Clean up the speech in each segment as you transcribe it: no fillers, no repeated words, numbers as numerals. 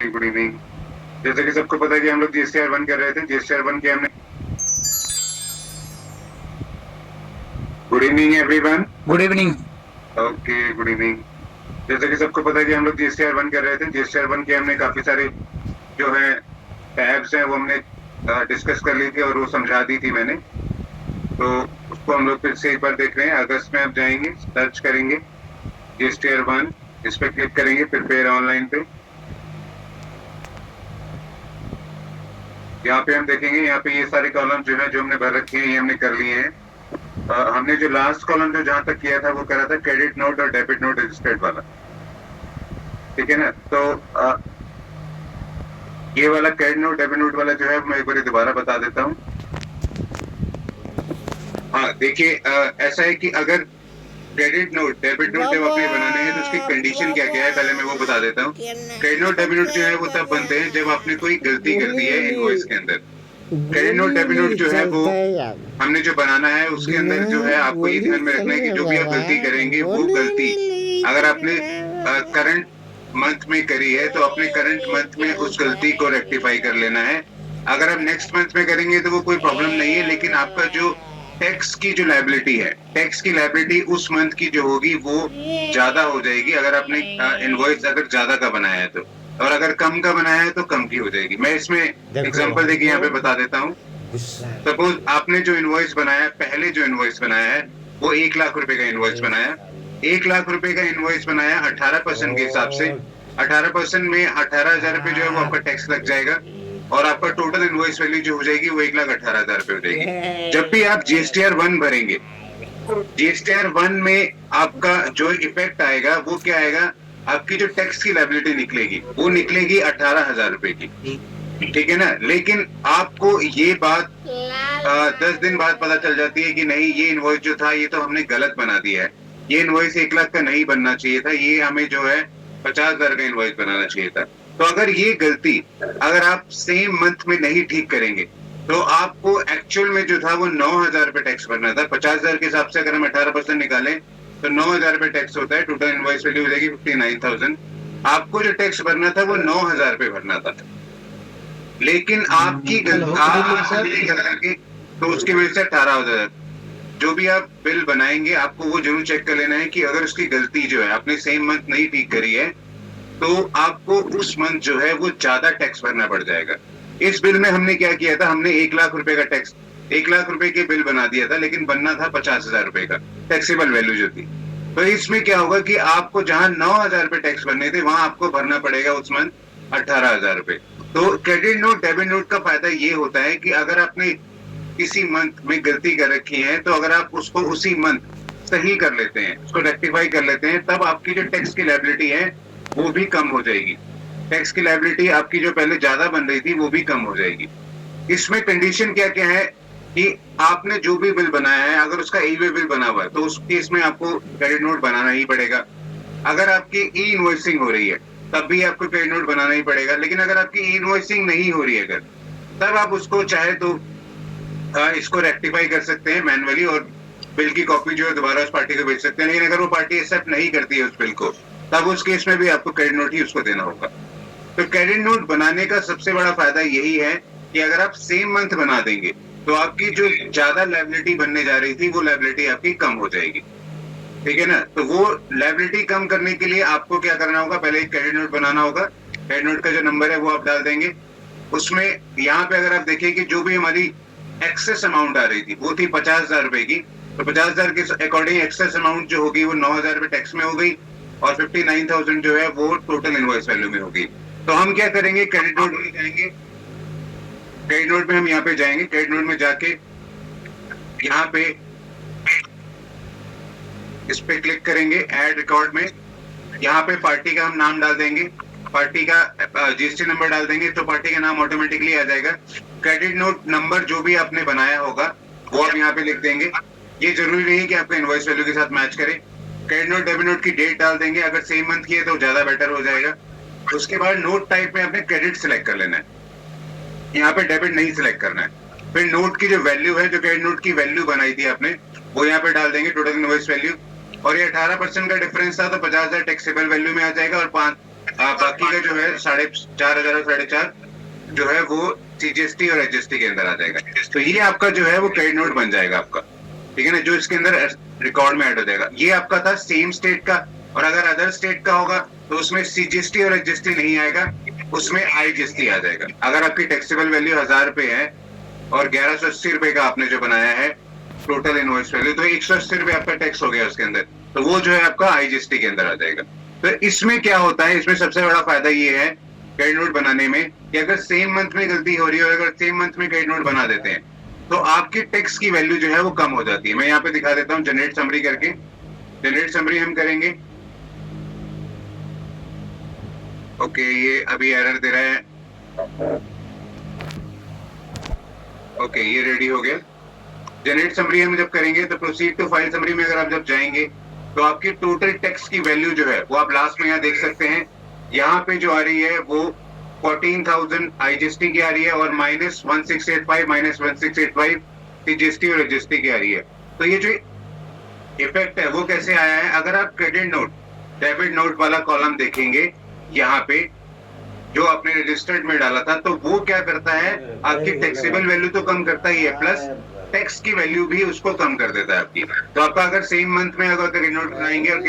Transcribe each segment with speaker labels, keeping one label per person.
Speaker 1: Good evening. जैसे कि सबको पता है कि हम लोग जीएसटीआर 1 कर रहे थे। जीएसटीआर 1 के हमने good evening everyone.
Speaker 2: Good evening.
Speaker 1: Okay, good evening. जैसे कि सबको पता है कि हम लोग जीएसटीआर 1 कर रहे थे। जीएसटीआर 1 के हमने काफी सारे जो है टैब्स हैं वो हमने डिस्कस कर ली थी और वो समझा दी थी मैंने। तो उसको हम लोग फिर से एक बार देख रहे हैं। अगस्त में आप जाएंगे, सर्च करेंगे जीएसटीआर 1, इस पे क्लिक करेंगे, प्रिपेयर ऑनलाइन पे। यहाँ पे हम देखेंगे, यहाँ पे ये सारे कॉलम जो है जो हमने भर रखे हैं ये हमने कर लिए हैं। हमने जो लास्ट कॉलम जो जहां तक किया था वो करा था क्रेडिट नोट और डेबिट नोट रजिस्टर्ड वाला। ठीक है ना? तो ये वाला क्रेडिट नोट डेबिट नोट वाला जो है मैं एक बार दोबारा बता देता हूँ। हाँ देखिए, ऐसा है कि अगर क्रेडिट नोट डेबिट नोट जब आपने बनाने हैं तो उसकी कंडीशन क्या क्या है पहले मैं वो बता देता हूँ। क्रेडिट नोट डेबिट नोट जो है वो तब बनते हैं जब आपने कोई गलती कर दी है इनवॉइस के अंदर। क्रेडिट नोट डेबिट नोट जो है वो हमने जो बनाना है उसके अंदर जो है आपको ये ध्यान में रखना है कि जो भी आप गलती करेंगे वो गलती अगर आपने करंट मंथ में करी है तो अपने करंट मंथ में उस गलती को रेक्टिफाई कर लेना है। अगर आप नेक्स्ट मंथ में करेंगे तो वो कोई प्रॉब्लम नहीं है, लेकिन आपका जो टैक्स की जो लायबिलिटी है, टैक्स की लायबिलिटी उस मंथ की जो होगी वो ज्यादा हो जाएगी अगर आपने इनवॉइस अगर ज्यादा का बनाया है तो, और अगर कम का बनाया है तो कम की हो जाएगी। मैं इसमें एग्जांपल देखिए यहाँ पे बता देता हूँ। सपोज आपने जो इनवॉइस बनाया, पहले जो इनवॉइस बनाया है वो 1 लाख रुपए का इनवॉइस बनाया। 1 लाख रुपए का इनवॉइस बनाया 18% के हिसाब से। 18% में 18,000 रुपए जो है वो आपका टैक्स लग जाएगा और आपका टोटल इनवॉइस वैल्यू जो हो जाएगी वो 1,18,000 रुपए हो जाएगी। जब भी आप जीएसटीआर 1 भरेंगे, जीएसटीआर 1 में आपका जो इफेक्ट आएगा वो क्या आएगा, आपकी जो टैक्स की लायबिलिटी निकलेगी वो निकलेगी 18,000 रुपए की। ठीक है ना? लेकिन आपको ये बात 10 दिन बाद पता चल जाती है कि नहीं, ये इनवॉइस जो था ये तो हमने गलत बना दिया है, ये इनवॉइस 1 लाख का नहीं बनना चाहिए था, ये हमें जो है 50,000 का इनवॉइस बनाना चाहिए था। तो अगर ये गलती अगर आप सेम मंथ में नहीं ठीक करेंगे तो आपको एक्चुअल में जो था वो 9,000 रुपए टैक्स भरना था। 50,000 के हिसाब से अगर हम 18% निकालें तो 9,000 रुपए टैक्स होता है। टोटल इनवॉइस वैल्यू हो जाएगी 59,000। आपको जो टैक्स भरना था वो 9,000 रुपए भरना था, लेकिन आपकी गलती तो उसकी वजह से 18,000। जो भी आप बिल बनाएंगे आपको वो जरूर चेक कर लेना है कि अगर उसकी गलती जो है आपने सेम मंथ नहीं ठीक करी है तो आपको उस मंथ जो है वो ज्यादा टैक्स भरना पड़ जाएगा। इस बिल में हमने क्या किया था, हमने 1 लाख रुपए का टैक्स, 1 लाख रुपए के बिल बना दिया था, लेकिन बनना था 50,000 रुपए का टैक्सेबल वैल्यू जो थी। तो इसमें क्या होगा कि आपको जहां 9,000 रुपए टैक्स भरने थे वहां आपको भरना पड़ेगा उस मंथ 18,000 रुपए। तो क्रेडिट नोट डेबिट नोट का फायदा ये होता है कि अगर आपने किसी मंथ में गलती कर रखी है तो अगर आप उसको उसी मंथ सही कर लेते हैं, उसको रेक्टिफाई कर लेते हैं, तब आपकी जो टैक्स की लायबिलिटी है वो भी कम हो जाएगी। टैक्स की लायबिलिटी आपकी जो पहले ज्यादा बन रही थी वो भी कम हो जाएगी। इसमें कंडीशन क्या क्या है कि आपने जो भी बिल बनाया है अगर उसका ई वे बिल बना हुआ है तो उस केस में आपको क्रेडिट नोट बनाना ही पड़ेगा। अगर आपकी ई इनवॉइसिंग हो रही है तब भी आपको क्रेडिट नोट बनाना ही पड़ेगा। लेकिन अगर आपकी ई इनवॉइसिंग नहीं हो रही है अगर, तब आप उसको चाहे तो इसको रेक्टिफाई कर सकते हैं मैनुअली और बिल की कॉपी जो है दोबारा उस पार्टी को भेज सकते हैं। लेकिन अगर वो पार्टी एक्सेप्ट नहीं करती है उस बिल को तब उस केस में भी आपको क्रेडिट नोट ही उसको देना होगा। तो क्रेडिट नोट बनाने का सबसे बड़ा फायदा यही है कि अगर आप सेम मंथ बना देंगे तो आपकी जो ज्यादा लायबिलिटी बनने जा रही थी वो लायबिलिटी आपकी कम हो जाएगी। ठीक है ना? तो वो लायबिलिटी कम करने के लिए आपको क्या करना होगा, पहले एक क्रेडिट नोट बनाना होगा। क्रेडिट नोट का जो नंबर है वो आप डाल देंगे उसमें। यहाँ पे अगर आप देखिए कि जो भी हमारी एक्सेस अमाउंट आ रही थी वो थी 50,000 रुपए की, तो 50,000 के अकॉर्डिंग एक्सेस अमाउंट जो होगी वो 9,000 रुपए टैक्स में हो गई और 59,000 जो है वो टोटल इनवॉइस वैल्यू में होगी। तो हम क्या करेंगे, क्रेडिट नोट में जाएंगे। क्रेडिट नोट में हम यहाँ पे जाएंगे, क्रेडिट नोट में जाके यहाँ पे इस पे क्लिक करेंगे ऐड रिकॉर्ड में। यहाँ पे पार्टी का हम नाम डाल देंगे, पार्टी का जीएसटी नंबर डाल देंगे तो पार्टी का नाम ऑटोमेटिकली आ जाएगा। क्रेडिट नोट नंबर जो भी आपने बनाया होगा वो आप यहाँ पे लिख देंगे। ये जरूरी नहीं है कि आपका इनवॉइस वैल्यू के साथ मैच करे। क्रेडिट नोट डेबिट नोट की डेट डाल देंगे, अगर सेम मंथ की है तो ज्यादा बेटर हो जाएगा। उसके बाद नोट टाइप में आपने क्रेडिट सिलेक्ट कर लेना है, यहाँ पे डेबिट नहीं सिलेक्ट करना है। फिर नोट की जो वैल्यू है, जो क्रेडिट नोट की वैल्यू बनाई थी आपने, वो यहाँ पे डाल देंगे टोटल इनवॉइस वैल्यू। और ये 18% का डिफरेंस था तो 50,000 टैक्सेबल वैल्यू में आ जाएगा और बाकी का जो है 4,500 और 4,500 जो है वो सीजीएसटी और एचजीएसटी के अंदर आ जाएगा। तो ये आपका जो है वो क्रेडिट नोट बन जाएगा आपका, ठीक है ना, जो इसके अंदर रिकॉर्ड में ऐड हो जाएगा। ये आपका था सेम स्टेट का, और अगर अदर स्टेट का होगा तो उसमें सीजीएसटी और एचजीएसटी नहीं आएगा, उसमें आईजीएसटी आ जाएगा। अगर आपकी टैक्सेबल वैल्यू 1,000 रुपए है और 1180 रुपए का आपने जो बनाया है टोटल इनवॉइस वैल्यू, तो 180 रुपए आपका टैक्स हो गया उसके अंदर, तो वो जो है आपका आईजीएसटी के अंदर आ जाएगा। तो इसमें क्या होता है, इसमें सबसे बड़ा फायदा ये है क्रेडिट नोट बनाने में कि अगर सेम मंथ में गलती हो रही है और अगर सेम मंथ में क्रेडिट नोट बना देते हैं तो आपकी टैक्स की वैल्यू जो है वो कम हो जाती है। मैं यहाँ पे दिखा देता हूँ जनरेट समरी करके। जनरेट समरी हम करेंगे। ओके, ये अभी एरर दे रहा है। ओके, ये रेडी हो गया। जनरेट समरी हम जब करेंगे तो प्रोसीड टू फाइल समरी में अगर आप जब जाएंगे तो आपकी टोटल टैक्स की वैल्यू जो है वो आप लास्ट में यहाँ देख सकते हैं। यहाँ पे जो आ रही है वो 14,000 आईजीएसटी की आ रही है और -1685 सीजीएसटी और एचजीएसटी की आ रही है। तो ये जो इफेक्ट है वो कैसे आया है, अगर आप क्रेडिट नोट डेबिट नोट वाला कॉलम देखेंगे यहाँ पे जो आपने रजिस्टर्ड में डाला था, तो वो क्या करता है, आपकी टैक्सेबल वैल्यू तो कम करता ही है, प्लस टैक्स की वैल्यू भी उसको कम कर देता है आपकी। तो आपका अगर सेम मंथ में अगर क्रेडिट नोट बनाएंगे और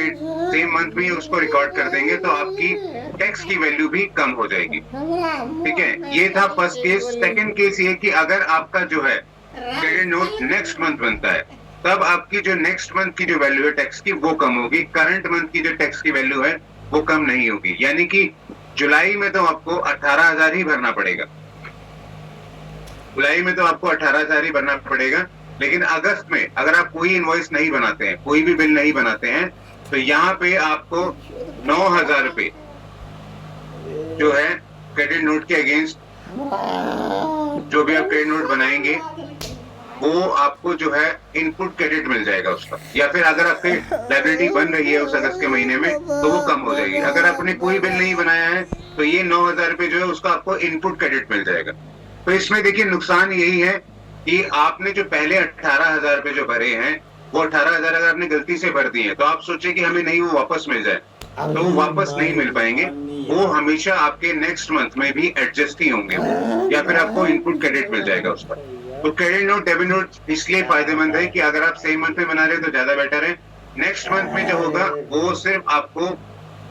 Speaker 1: सेम मंथ में उसको रिकॉर्ड कर देंगे तो आपकी टैक्स की वैल्यू भी कम हो जाएगी। ठीक है, ये था फर्स्ट केस। सेकंड केस ये कि अगर आपका जो है क्रेडिट नोट नेक्स्ट मंथ बनता है तब आपकी जो नेक्स्ट मंथ की जो वैल्यू है टैक्स की वो कम होगी, करंट मंथ की जो टैक्स की वैल्यू है वो कम नहीं होगी। यानी कि जुलाई में तो आपको 18,000 ही भरना पड़ेगा, जुलाई में तो आपको 18,000 ही भरना पड़ेगा। लेकिन अगस्त में अगर आप कोई इनवॉइस नहीं बनाते हैं, कोई भी बिल नहीं बनाते हैं, तो यहाँ पे आपको 9,000 रुपए जो है क्रेडिट नोट के अगेंस्ट जो भी आप क्रेडिट नोट बनाएंगे वो आपको जो है इनपुट क्रेडिट मिल जाएगा उसका, या फिर अगर आपकी लायबिलिटी बन रही है उस अगस्त के महीने में तो वो कम हो जाएगी। अगर आपने कोई बिल नहीं बनाया है तो ये 9,000 रुपए जो है उसका आपको इनपुट क्रेडिट मिल जाएगा। तो इसमें देखिए नुकसान यही है कि आपने जो पहले 18,000 रुपए जो भरे हैं वो 18,000 अगर आपने गलती से भर दिए तो आप सोचे कि हमें नहीं वो वापस मिल जाए, तो वो वापस नहीं मिल पाएंगे, वो हमेशा आपके नेक्स्ट मंथ में भी एडजस्ट ही होंगे या फिर आपको इनपुट क्रेडिट मिल जाएगा उसका। तो क्रेडिट नोट डेबिट नोट इसलिए फायदेमंद है कि अगर आप सेम मंथ में बना रहे हो तो ज्यादा बेटर है। नेक्स्ट मंथ में जो होगा वो सिर्फ आपको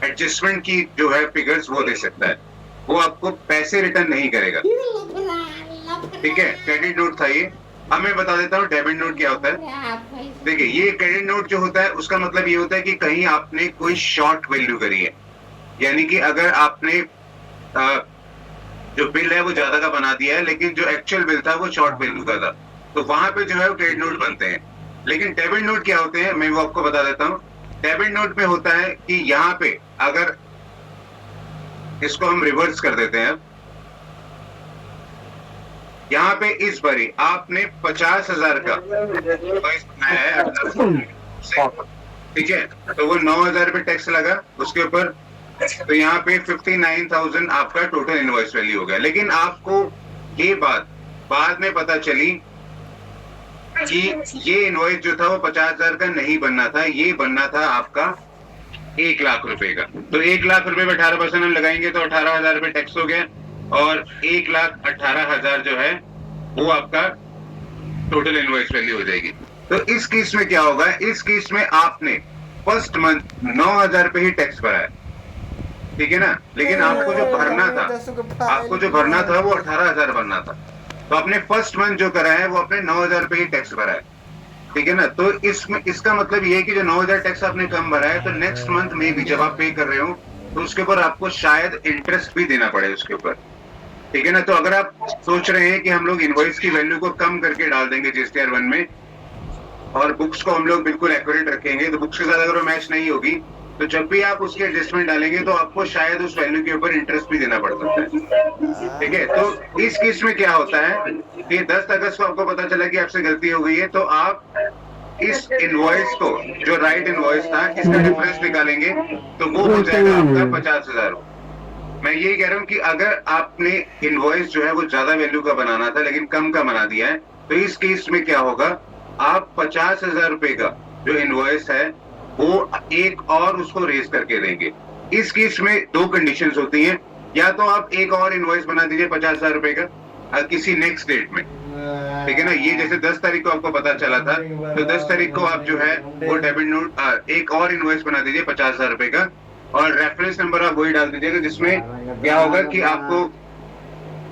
Speaker 1: एडजस्टमेंट की जो है फिगर्स वो दे सकता है, वो आपको पैसे रिटर्न नहीं करेगा। ठीक है, क्रेडिट नोट था ये। अब मैं बता देता हूँ डेबिट नोट क्या होता है। देखिए, ये क्रेडिट नोट जो होता है उसका मतलब ये होता है कि कहीं आपने कोई शॉर्ट वैल्यू करी है, यानी कि अगर आपने जो बिल है वो ज्यादा का बना दिया है लेकिन जो एक्चुअल बिल था वो शॉर्ट वैल्यू का था, तो वहां पे जो है वो क्रेडिट नोट बनते हैं। लेकिन डेबिट नोट क्या होते हैं मैं वो आपको बता देता हूँ। डेबिट नोट में होता है कि यहाँ पे अगर इसको हम रिवर्स कर देते हैं, यहाँ पे इस बारी आपने 50,000 का बनाया है, ठीक है, तो वो 9,000 रुपए टैक्स लगा उसके ऊपर, तो यहाँ पे 59,000 आपका टोटल इनवॉइस वैल्यू हो गया। लेकिन आपको ये बात बाद में पता चली कि ये इनवॉइस जो था वो 50,000 का नहीं बनना था, ये बनना था आपका 1 लाख रुपए का। तो 1 लाख रुपए में 18% हम लगाएंगे तो 18,000 रुपए टैक्स हो गया और 1,18,000 जो है वो आपका टोटल इनवॉइस वैल्यू हो जाएगी। तो इस केस में क्या होगा, इस केस में आपने फर्स्ट मंथ 9,000 रुपए ही टैक्स भरा है, ठीक है ना, लेकिन आपको जो भरना था वो 18,000 भरना था, तो आपने फर्स्ट मंथ जो करा है वो आपने 9,000 रुपए ही टैक्स भरा है, ठीक है ना। तो इसमें इसका मतलब ये है कि जो 9,000 टैक्स आपने कम भरा है तो नेक्स्ट मंथ में भी जब आप पे कर रहे हो तो उसके ऊपर आपको शायद इंटरेस्ट भी देना पड़े उसके ऊपर, ठीक है ना। तो अगर आप सोच रहे हैं कि हम लोग इनवॉइस की वैल्यू को कम करके डाल देंगे जीएसटीआर 1 में और बुक्स को हम लोग बिल्कुल एक्यूरेट रखेंगे, तो बुक्स के साथ अगर वो मैच नहीं होगी तो जब भी आप उसकी एडजस्टमेंट डालेंगे तो आपको शायद उस वैल्यू के ऊपर इंटरेस्ट भी देना पड़ सकता है, ठीक है। तो इस केस में क्या होता है कि 10 अगस्त को आपको पता चला कि आपसे गलती हो गई है, तो आप इस इनवॉइस को जो राइट इनवॉइस था इसका डिफरेंस निकालेंगे तो वो हो जाएगा आपका 50,000। मैं यही कह रहा हूँ कि अगर आपने इनवॉइस जो है वो ज्यादा वैल्यू का बनाना था लेकिन कम का बना दिया है, तो इस केस में क्या होगा, आप 50,000 रुपए का जो इनवॉइस है वो एक और उसको रेज करके देंगे, इस केस में दो कंडीशंस होती हैं, या तो आप एक और इनवॉइस बना दीजिए 50,000 रुपए का किसी नेक्स्ट डेट में, ठीक है ना। ये जैसे 10 तारीख को आपको पता चला था, तो 10 तारीख को आप जो है वो डेबिट नोट एक और इनवॉइस बना दीजिए 50,000 रुपए का, और रेफरेंस नंबर आप वही डाल दीजिएगा, जिसमें क्या होगा कि आपको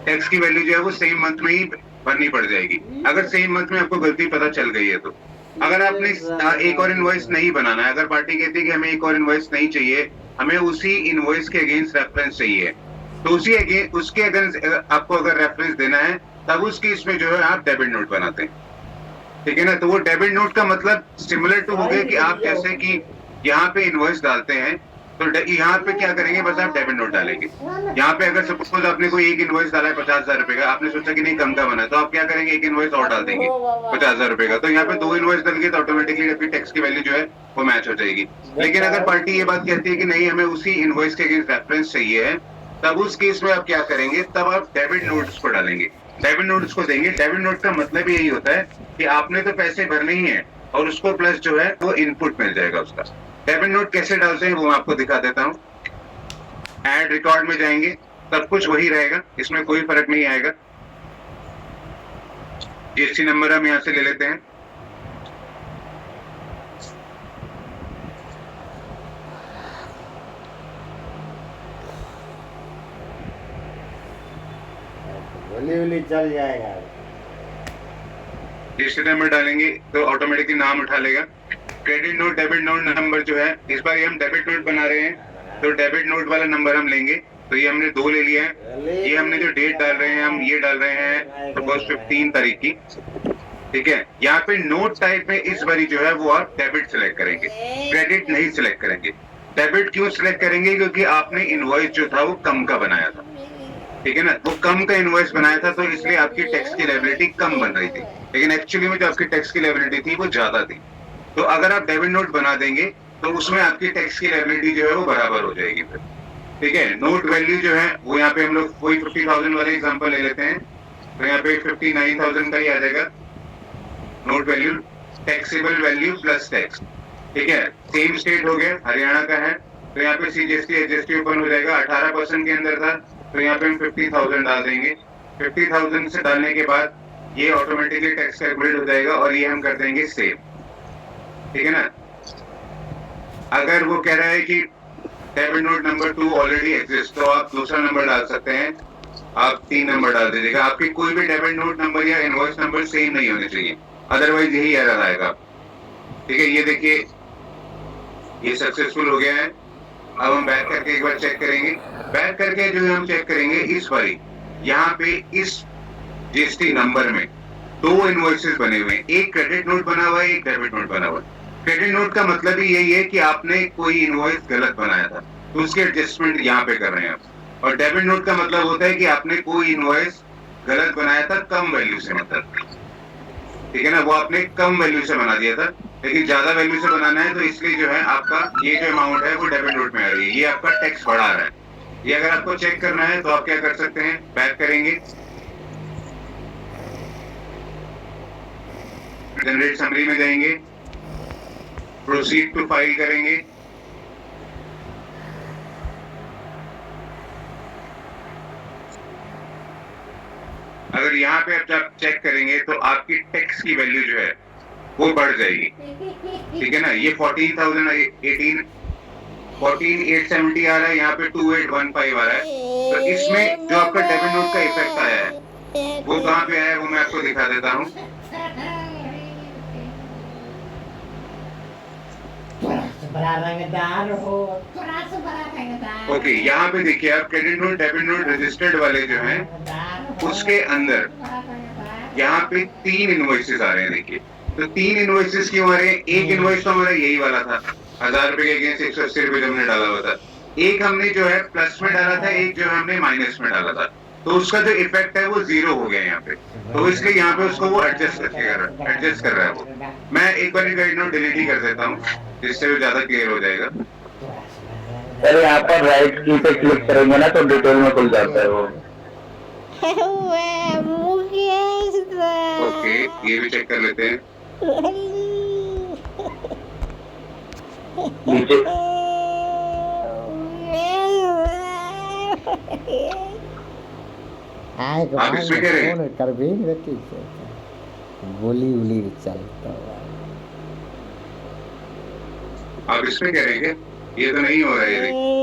Speaker 1: टैक्स की वैल्यू जो है वो सेम मंथ में ही भरनी पड़ जाएगी, अगर सेम मंथ में आपको गलती पता चल गई है तो। अगर आपने एक और इनवॉइस नहीं बनाना है, अगर पार्टी कहती है कि हमें एक और इनवॉइस नहीं चाहिए, हमें उसी इनवॉइस के अगेंस्ट रेफरेंस चाहिए, तो उसके अगेंस्ट आपको अगर रेफरेंस देना है, तब उस केस में जो है आप डेबिट नोट बनाते हैं, ठीक है ना। तो वो डेबिट नोट का मतलब सिमिलर टू हो गया कि आप जैसे कि यहाँ पे इनवॉइस डालते हैं, तो यहाँ पे क्या करेंगे, बस आप डेबिट नोट डालेंगे। यहाँ पे अगर सपोज आपने कोई एक इनवॉइस डाला है 50,000 रुपए का, आपने सोचा कि नहीं कम का बना है, तो आप क्या करेंगे, एक इनवॉइस और डाल देंगे 50,000 रुपए का, तो यहाँ पे दो इनवॉइस डाल के तो ऑटोमेटिकली आपकी टैक्स की वैल्यू जो है वो मैच हो जाएगी। लेकिन अगर पार्टी ये बात कहती है कि नहीं हमें उसी इनवॉइस के अगेंस्ट रेफरेंस चाहिए है, तब उस केस में आप क्या करेंगे, तब आप डेबिट नोट्स को डालेंगे, डेबिट नोट्स को देंगे। डेबिट नोट का मतलब यही होता है कि आपने तो पैसे भरने ही है, और उसको प्लस जो है वो इनपुट मिल जाएगा उसका। डेबिट नोट कैसे डालते हैं वो मैं आपको दिखा देता हूँ। ऐड रिकॉर्ड में जाएंगे, सब कुछ वही रहेगा, इसमें कोई फर्क नहीं आएगा। जीएसटी नंबर हम यहां से ले लेते हैं,
Speaker 2: चल जाएगा।
Speaker 1: जीएसटी नंबर डालेंगे तो ऑटोमेटिकली नाम उठा लेगा। Credit note debit note number जो है, इस बार ये हम डेबिट नोट बना रहे हैं, तो डेबिट नोट वाला नंबर हम लेंगे। तो ये हमने 2 ले लिया है। ये हमने जो डेट डाल रहे हैं, हम ये डाल रहे हैं सपोज 15 तारीख की, ठीक है। यहाँ पे नोट टाइप में इस बारी जो है वो आप डेबिट सिलेक्ट करेंगे, क्रेडिट नहीं सिलेक्ट करेंगे। डेबिट क्यों सिलेक्ट करेंगे, क्योंकि आपने इनवॉइस जो था वो कम का बनाया था, ठीक है ना। वो कम का इनवॉइस बनाया था, तो इसलिए आपकी टैक्स की लायबिलिटी कम बन रही थी, लेकिन एक्चुअली में जो आपकी टैक्स की लायबिलिटी थी वो ज्यादा थी। तो अगर आप डेबिट नोट बना देंगे तो उसमें आपकी टैक्स की लायबिलिटी जो है वो बराबर हो जाएगी फिर, ठीक है। नोट वैल्यू जो है वो यहाँ पे हम लोग वही 50,000 वाले एग्जांपल ले लेते हैं, तो यहाँ पे 59,000 का ही आ जाएगा note value, taxable value plus tax, ठीक है। सेम स्टेट हो गया, हरियाणा का है, तो यहाँ पे सीजीएसटी एचएसटी ओपन हो जाएगा। 18% के अंदर था, तो यहाँ पे हम 50,000 डाल देंगे। 50,000 से डालने के बाद ये ऑटोमेटिकली टैक्स कैलकुलेट हो जाएगा, और ये हम कर देंगे सेव, ठीक है ना। अगर वो कह रहा है कि debit note number 2 already exist, तो आप दूसरा नंबर डाल सकते हैं, आप 3 नंबर डाल दीजिएगा। आपके कोई भी डेबिट नोट नंबर या इनवॉइस नंबर सेम नहीं होने चाहिए, अदरवाइज यही एरर आएगा, ठीक है। ये देखिए ये सक्सेसफुल हो गया है। अब हम बैक करके एक बार चेक करेंगे। बैक करके जो हम चेक करेंगे, इस बारी यहाँ पे इस जीएसटी नंबर में 2 इनवॉइसेस बने हुए हैं, एक क्रेडिट नोट बना हुआ है, एक डेबिट नोट बना हुआ है। क्रेडिट नोट का मतलब ही यही है कि आपने कोई इनवॉइस गलत बनाया था, तो उसके एडजस्टमेंट यहाँ पे कर रहे हैं आप। और डेबिट नोट का मतलब होता है कि आपने कोई इनवॉइस गलत बनाया था कम वैल्यू से, मतलब, ठीक है ना, वो आपने कम वैल्यू से बना दिया था, लेकिन ज्यादा वैल्यू से बनाना है, तो इसलिए जो है आपका ये जो अमाउंट है वो डेबिट नोट में आ रही है, ये आपका टैक्स बढ़ा रहा है। ये अगर आपको चेक करना है तो आप क्या कर सकते हैं, बैक करेंगे, जनरेट समरी में जाएंगे, प्रोसीड टू फाइल करेंगे, अगर यहाँ पे आप चेक करेंगे तो आपकी टैक्स की वैल्यू जो है वो बढ़ जाएगी, ठीक है ना। ये 14,018 14,870 आ रहा है, यहाँ पे 2,815 आ रहा है। तो इसमें जो आपका डेबिट नोट का इफेक्ट आया है वो कहाँ पे आया है, वो मैं आपको दिखा देता हूँ। ओके, यहाँ पे देखिए आप credit note debit note registered वाले जो हैं उसके अंदर यहाँ पे 3 इनवॉइसेस आ रहे हैं, देखिए। तो 3 इनवॉइसेस क्यों आ रहे हैं, एक इनवॉइस तो हमारा यही वाला था 1,000 रुपए के अगेंस्ट 180 रुपए जो हमने डाला हुआ था, एक हमने जो है प्लस में डाला था, एक जो हमने माइनस में डाला था, तो उसका जो इफेक्ट है वो 0 हो गया यहाँ पे, तो इसलिए यहाँ पे उसको वो एडजस्ट कर रहा है वो। मैं एक बार क्रेडिट नोट डिलीट ही कर देता हूँ, जिससे वो ज्यादा क्लियर हो जाएगा।
Speaker 3: सर यहाँ पर राइट की पे क्लिक करेंगे ना तो डिटेल में खुल जाता है वो।
Speaker 1: ओके, ये भी चेक कर लेते हैं।
Speaker 3: नीचे
Speaker 2: आए
Speaker 1: आप इसमें कह रहे हैं?
Speaker 2: कौन कर भी बेटी से गोली उली चलता है।
Speaker 1: आप इसमें कह रहे हैं क्या? ये तो नहीं हो रहा है। ये देखिए,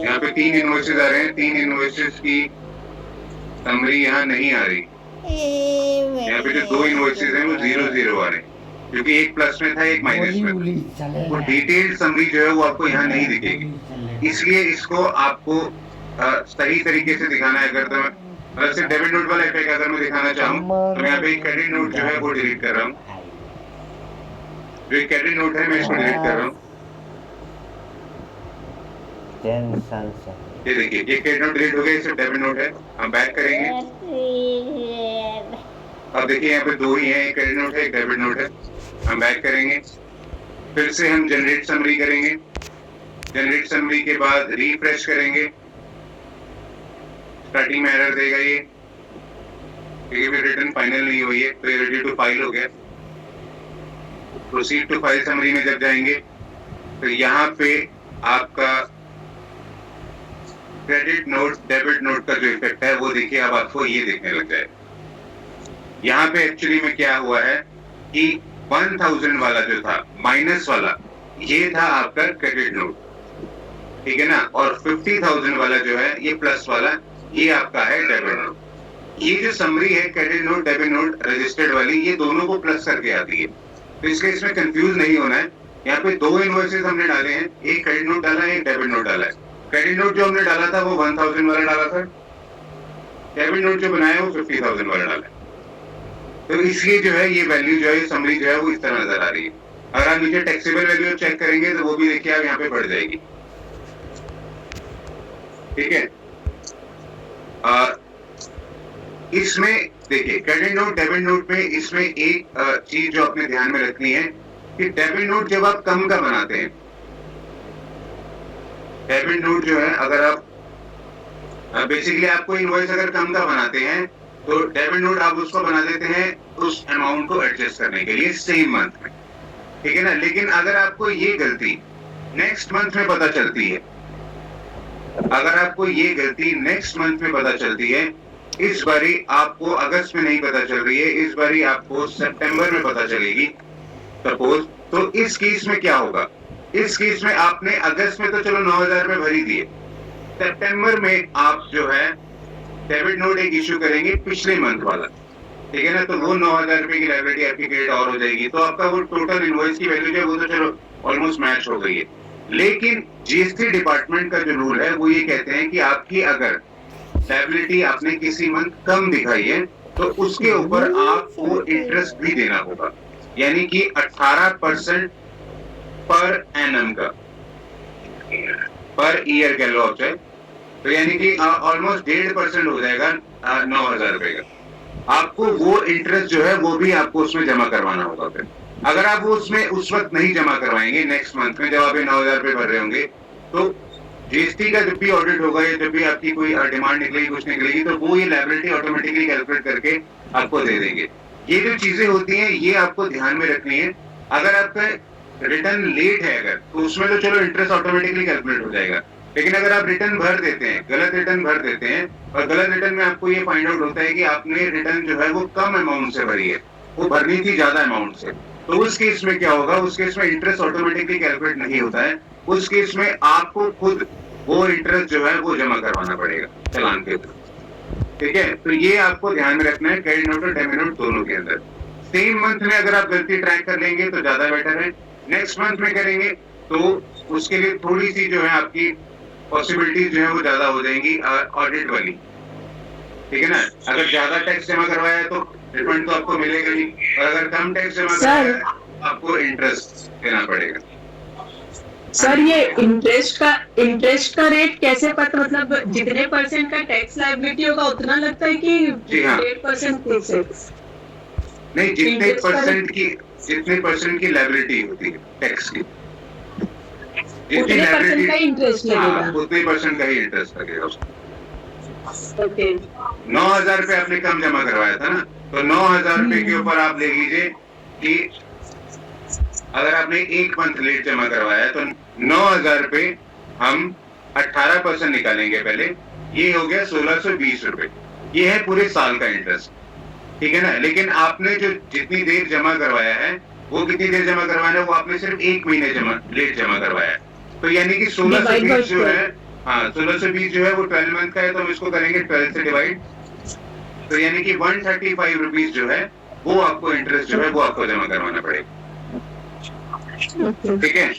Speaker 1: यहाँ पे 3 इनवॉइसेस आ रहे हैं, 3 इनवॉइसेस की समरी यहाँ नहीं आ रही। यहाँ पे जो 2 इनवॉइसेस हैं वो 0-0 आ रहे हैं, क्योंकि एक प्लस में था, एक माइनस में था। वो डिटेल समरी जो है वो आपको यहाँ नहीं दिखेगी, इसलिए इसको आपको सही तरीके से दिखाना है। अगर तो मतलब सिर्फ डेबिट नोट वाला इफेक्ट अगर मैं दिखाना चाहूँ तो मैं यहाँ पे क्रेडिट नोट जो है वो डिलीट कर रहा हूँ। जो क्रेडिट नोट है मैं इसको डिलीट कर रहा हूँ। ये देखिए, ये क्रेडिट नोट डिलीट हो गया, सिर्फ डेबिट नोट है। हम बैक करेंगे, अब देखिए यहाँ पे 2 ही है, एक क्रेडिट नोट है, एक डेबिट नोट है। हम बैक करेंगे, फिर से हम जनरेट समरी करेंगे। जनरेट समरी के बाद रिफ्रेश करेंगे, स्टार्टिंग में एरर देगा ये, क्योंकि भी रिटर्न फाइनल नहीं हुई है, तो ये रेडी टू फाइल हो गया। प्रोसीड टू फाइल समरी में जब जाएंगे तो यहाँ पे आपका क्रेडिट नोट डेबिट नोट का जो इफेक्ट है वो देखिए अब आपको ये देखने लग जाए। यहाँ पे एक्चुअली में क्या हुआ है कि 1000 वाला जो था माइनस वाला, ये था आपका क्रेडिट नोट, ठीक है ना, और 50,000 वाला जो है ये प्लस वाला, ये आपका है डेबिट नोट। ये जो समरी है credit note debit note registered वाली, ये दोनों को प्लस करके आती है, तो इसके इसमें कंफ्यूज नहीं होना है। यहाँ पे 2 इनवॉइसेस हमने डाले हैं, एक क्रेडिट नोट डाला है, एक डेबिट नोट डाला है। क्रेडिट नोट जो हमने डाला था वो 1000 वाला डाला था, डेबिट नोट जो बनाया वो 50,000 वाला डाला है। तो इसलिए जो है ये वैल्यू जो है, समरी जो है वो इस तरह नजर आ रही है। अगर आप नीचे टैक्सेबल वैल्यू चेक करेंगे तो वो भी देखिए आप यहाँ पे बढ़ जाएगी, ठीक है। इसमें देखिए क्रेडिट नोट डेबिट नोट में इसमें एक चीज जो आपने ध्यान में रखनी है कि डेबिट नोट जब आप कम का बनाते हैं, डेबिट नोट जो है अगर आप बेसिकली आपको इनवॉइस अगर कम का बनाते हैं तो डेबिट नोट आप उसको बना देते हैं उस अमाउंट को एडजस्ट करने के लिए सेम मंथ में, ठीक है ना। लेकिन अगर आपको ये गलती नेक्स्ट मंथ में पता चलती है, अगर आपको ये गलती नेक्स्ट मंथ में पता चलती है, इस बारी आपको अगस्त में नहीं पता चल रही है, इस बारी आपको सितंबर में पता चलेगी सपोज, तो इस केस में क्या होगा, इस केस में आपने अगस्त में तो चलो 9,000 रुपए भर ही दिए, सितंबर में आप जो है डेबिट नोट एक इश्यू करेंगे पिछले मंथ वाला, ठीक है ना, तो वो 9,000 रुपए की लायबिलिटी आपकी क्रिएट और हो जाएगी, तो आपका वो टोटल इनवॉइस की वैल्यू जो है वो तो चलो ऑलमोस्ट मैच हो गई है। लेकिन जीएसटी डिपार्टमेंट का जो रूल है वो ये कहते हैं कि आपकी अगर लायबिलिटी आपने किसी मंथ कम दिखाई है तो उसके ऊपर आपको इंटरेस्ट भी देना होगा, यानी कि 18% पर एनम का, पर ईयर कह लो आप चाहे, तो यानी कि ऑलमोस्ट 1.5% हो जाएगा 9,000 रुपए का। आपको वो इंटरेस्ट जो है वो भी आपको उसमें जमा करवाना होगा। फिर अगर आप वो उसमें उस वक्त नहीं जमा करवाएंगे नेक्स्ट मंथ में, जब आप 9,000 रुपए भर रहे होंगे, तो जीएसटी का जब भी ऑडिट होगा या जब भी आपकी कोई डिमांड निकलेगी, कुछ निकलेगी, तो वो ये लायबिलिटी ऑटोमेटिकली कैलकुलेट करके आपको दे देंगे। ये जो चीजें होती हैं ये आपको ध्यान में रखनी है। अगर आपका रिटर्न लेट है अगर, तो उसमें तो चलो इंटरेस्ट ऑटोमेटिकली कैलकुलेट हो जाएगा, लेकिन अगर आप रिटर्न भर देते हैं, गलत रिटर्न भर देते हैं, और गलत रिटर्न में आपको ये फाइंड आउट होता है कि आपने रिटर्न जो है वो कम अमाउंट से भरी है, वो भरनी थी ज्यादा अमाउंट से, तो उस केस में क्या होगा, उस केस में इंटरेस्ट ऑटोमेटिकली कैलकुलेट नहीं होता है, उस केस में आपको खुद वो इंटरेस्ट जो है वो जमा करवाना पड़ेगा चालान के थ्रू, ठीक है। तो ये आपको ध्यान में रखना है क्रेडिट नोट और डेबिट नोट दोनों के अंदर। सेम मंथ में अगर आप गलती ट्रैक कर लेंगे तो ज्यादा बेटर है, नेक्स्ट मंथ में करेंगे तो उसके लिए थोड़ी सी जो है आपकी पॉसिबिलिटीज जो है वो ज्यादा हो जाएंगी ऑडिट वाली, ठीक है ना। अगर ज्यादा टैक्स जमा करवाया तो रिफंड तो आपको मिलेगा नहीं, और अगर कम टैक्स जमा करवाया आपको इंटरेस्ट देना पड़ेगा।
Speaker 4: सर ये इंटरेस्ट का रेट कैसे पता, मतलब जितने परसेंट का टैक्स लायबिलिटी होगा उतना लगता है कि 1.5% फिक्स?
Speaker 1: नहीं, जितने परसेंट की लायबिलिटी होती है टैक्स की,
Speaker 4: उतने परसेंट का इंटरेस्ट लगेगा,
Speaker 1: उतने परसेंट का ही इंटरेस्ट लगेगा उसको।
Speaker 4: ओके।
Speaker 1: 9,000 रुपए आपने कम जमा करवाया था ना, तो 9,000 रुपए के ऊपर आप ले लीजिए कि अगर आपने 1 मंथ लेट जमा करवाया है तो 9,000 रुपए हम 18% निकालेंगे पहले, ये हो गया 1,620 रुपए। ये है पूरे साल का इंटरेस्ट, ठीक है ना। लेकिन आपने जो जितनी देर जमा करवाया है वो कितनी देर जमा करवाना है, वो आपने सिर्फ 1 महीने लेट जमा करवाया है। तो यानी कि 1620 जो है, हाँ 1620 जो है वो 12 मंथ का है, तो हम इसको करेंगे 12 से डिवाइड, तो यानी कि 135 रुपीज जो है वो आपको इंटरेस्ट जो है वो आपको जमा करवाना पड़ेगा, ठीक है।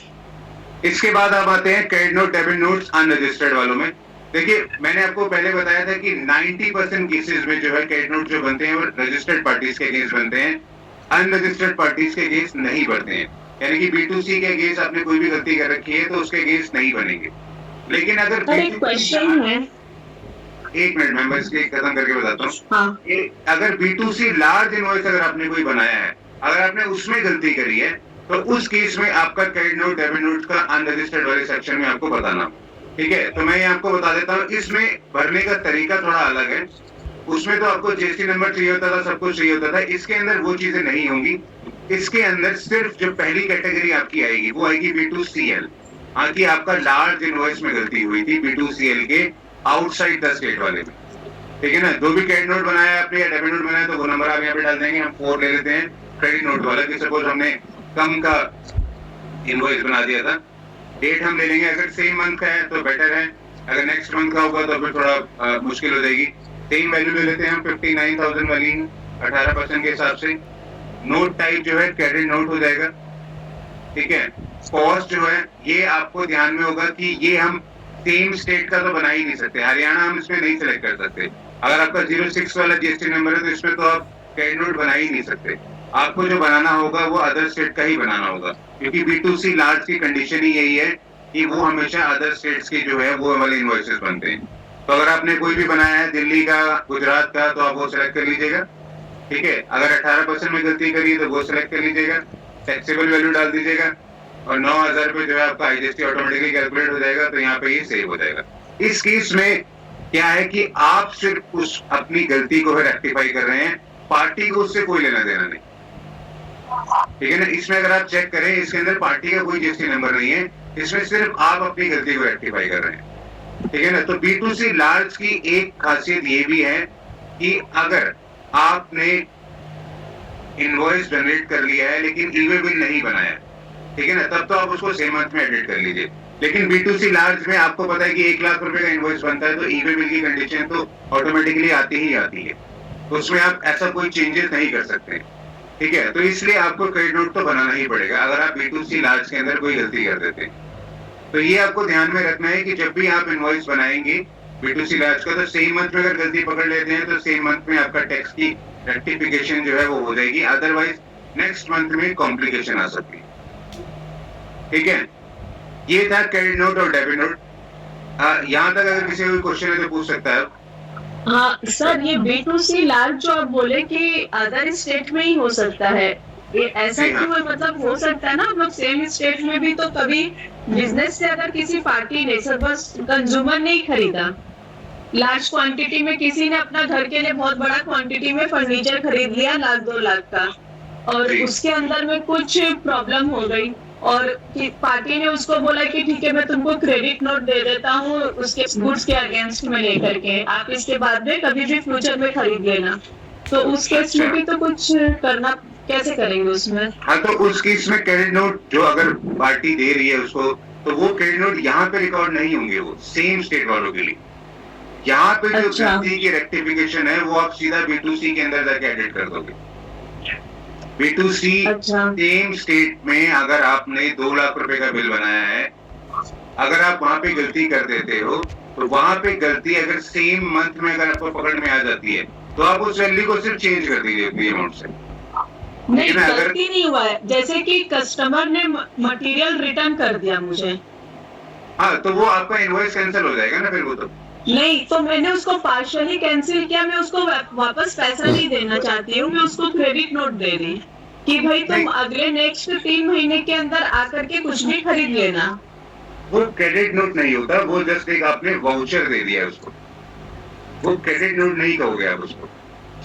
Speaker 1: इसके बाद आप आते हैं credit note debit notes unregistered वालों में। देखिए मैंने आपको पहले बताया था कि 90% केसेस में जो है क्रेडिट नोट जो बनते हैं वो रजिस्टर्ड पार्टीज के अगेंस्ट बनते हैं, अनरजिस्टर्ड पार्टीज के अगेंस्ट नहीं बनते हैं। यानी कि B2C के अगेंस्ट आपने कोई भी गलती कर रखी है तो उसके अगेंस्ट नहीं बनेंगे। लेकिन अगर
Speaker 4: क्वेश्चन है,
Speaker 1: 1 मिनट मैं इसके खत्म करके बताता हूँ।
Speaker 4: हाँ।
Speaker 1: अगर B2C लार्ज इनवॉइस अगर आपने कोई बनाया है, अगर आपने उसमें गलती करी है तो उस केस में आपका क्रेडिट नोट डेबिट नोट का अनरजिस्टर्ड वाले सेक्शन में आपको बताना, ठीक है। तो मैं ये आपको बता देता हूँ, इसमें भरने का तरीका थोड़ा अलग है। उसमें तो आपको GST नंबर चाहिए होता था, सब कुछ चाहिए होता था, इसके अंदर वो चीजें नहीं होंगी। इसके अंदर सिर्फ जो पहली कैटेगरी आपकी आएगी वो आएगी B2CL। हाँ कि आपका लार्ज इनवॉइस में गलती हुई थी B2CL के आउटसाइड द स्टेट वाले में, ठीक है ना। जो भी क्रेडिट नोट बनाया है आपने या डेबिट नोट बनाया तो वो नंबर आप यहाँ पे डाल देंगे। हम 4 ले लेते हैं क्रेडिट नोट वाला, कि सपोज हमने कम का इनवॉइस बना दिया था। डेट हम ले लेंगे, अगर सेम मंथ का है तो बेटर है, अगर नेक्स्ट मंथ का होगा तो फिर थोड़ा मुश्किल हो जाएगी। सेम वैल्यू ले लेते हैं हम 59,000 वाली 18% के हिसाब से। नोट टाइप जो है क्रेडिट नोट हो जाएगा, ठीक है। कॉस्ट जो है ये आपको ध्यान में होगा कि ये हम सेम स्टेट का तो बना ही नहीं सकते, हरियाणा हम इसमें नहीं सिलेक्ट कर सकते। अगर आपका 06 वाला GST नंबर है तो इसमें तो आप क्रेडिट नोट बना ही नहीं सकते। आपको जो बनाना होगा वो अदर स्टेट का ही बनाना होगा, क्योंकि B2C लार्ज की कंडीशन ही यही है कि वो हमेशा अदर स्टेट्स की जो है वो वाले इनवॉइसेस बनते हैं। तो अगर आपने कोई भी बनाया है दिल्ली का, गुजरात का, तो आप वो सिलेक्ट कर लीजिएगा, ठीक है। अगर 18% में गलती करी तो वो सिलेक्ट कर लीजिएगा, टैक्सेबल वैल्यू डाल दीजिएगा और 9,000 रुपए जो है आपका IGST ऑटोमेटिकली कैलकुलेट हो जाएगा, तो यहाँ पे ये सेव हो जाएगा। इस केस में क्या है कि आप सिर्फ उस अपनी गलती को रेक्टिफाई कर रहे हैं, पार्टी को उससे कोई लेना देना नहीं, ठीक है ना। इसमें अगर आप चेक करें इसके अंदर पार्टी का कोई GST नंबर नहीं है, इसमें सिर्फ आप अपनी गलती को रेक्टिफाई कर रहे हैं, ठीक है ना। तो B2C लार्ज की एक खासियत ये भी है कि अगर आपने इनवॉइस जनरेट कर लिया है लेकिन ई-वे बिल नहीं बनाया, ठीक है ना, तब तो आप उसको सेम मंथ में एडिट कर लीजिए। लेकिन B2C लार्ज में आपको पता है कि 1 लाख रुपए का इनवॉइस बनता है तो ई-वे बिल की कंडीशन तो ऑटोमेटिकली आती ही आती है, तो उसमें आप ऐसा कोई चेंजेस नहीं कर सकते, ठीक है। तो इसलिए आपको क्रेडिट नोट तो बनाना ही पड़ेगा अगर आप B2C लार्ज के अंदर कोई गलती कर देते हैं। तो ये आपको ध्यान में रखना है कि जब भी आप इनवॉइस बनाएंगे B2C लार्ज का, तो सेम मंथ में अगर गलती पकड़ लेते हैं तो सेम मंथ में आपका टैक्स की रेक्टिफिकेशन जो है वो हो जाएगी, अदरवाइज नेक्स्ट मंथ में कॉम्प्लिकेशन आ सकती है, ठीक है। ये था क्रेडिट नोट और डेबिट नोट। यहाँ तक अगर किसी को क्वेश्चन है तो पूछ सकता है।
Speaker 4: हाँ सर, ये B2C लार्ज जो आप बोले कि अदर स्टेट में ही हो सकता है, ये ऐसा क्यों है? मतलब हो सकता है ना हम लोग सेम स्टेट में भी, तो कभी बिजनेस से अगर किसी पार्टी ने बस कंज्यूमर नहीं खरीदा, लार्ज क्वांटिटी में किसी ने अपना घर के लिए बहुत बड़ा क्वांटिटी में फर्नीचर खरीद लिया 1-2 लाख का, और उसके अंदर में कुछ प्रॉब्लम हो गई और पार्टी ने उसको बोला कि ठीक है मैं तुमको क्रेडिट नोट दे देता हूँ उसके गुड्स के अगेंस्ट में लेकर के, आप इसके बाद में कभी भी फ्यूचर में खरीद लेना। तो उस केस में भी तो कुछ करना, कैसे करेंगे उसमें?
Speaker 1: हाँ, तो उस केस में क्रेडिट नोट जो अगर पार्टी दे रही है उसको, तो वो क्रेडिट नोट यहाँ पे रिकॉर्ड नहीं होंगे, वो सेम स्टेट वालों के लिए। यहाँ पे जो गलती की रेक्टिफिकेशन है वो आप सीधा B2C के अंदर जाके एडिट कर दोगे। B2C सेम स्टेट में अगर आपने 2 लाख रुपए का बिल बनाया है, अगर आप वहां पे गलती कर देते हो तो वहां पे गलती अगर सेम मंथ में अगर आपको पकड़ में आ जाती है तो आप उस वैल्यू को सिर्फ चेंज कर दीजिए उतनी अमाउंट से।
Speaker 4: नहीं, गलती नहीं हुआ है, जैसे कि कस्टमर ने मटेरियल रिटर्न कर दिया मुझे,
Speaker 1: हाँ तो वो आपका इनवॉइस कैंसिल हो जाएगा ना फिर वो तो।
Speaker 4: नहीं, तो मैंने उसको पार्शियली कैंसिल किया, मैं उसको वापस पैसा नहीं देना चाहती हूँ, मैं उसको क्रेडिट नोट दे रही कि भाई तुम अगले नेक्स्ट 3 महीने के अंदर आकर के कुछ भी खरीद लेना।
Speaker 1: वो क्रेडिट नोट नहीं होता, वो जस्ट एक आपने वाउचर दे दिया उसको, वो क्रेडिट नोट नहीं कहोगे आप उसको।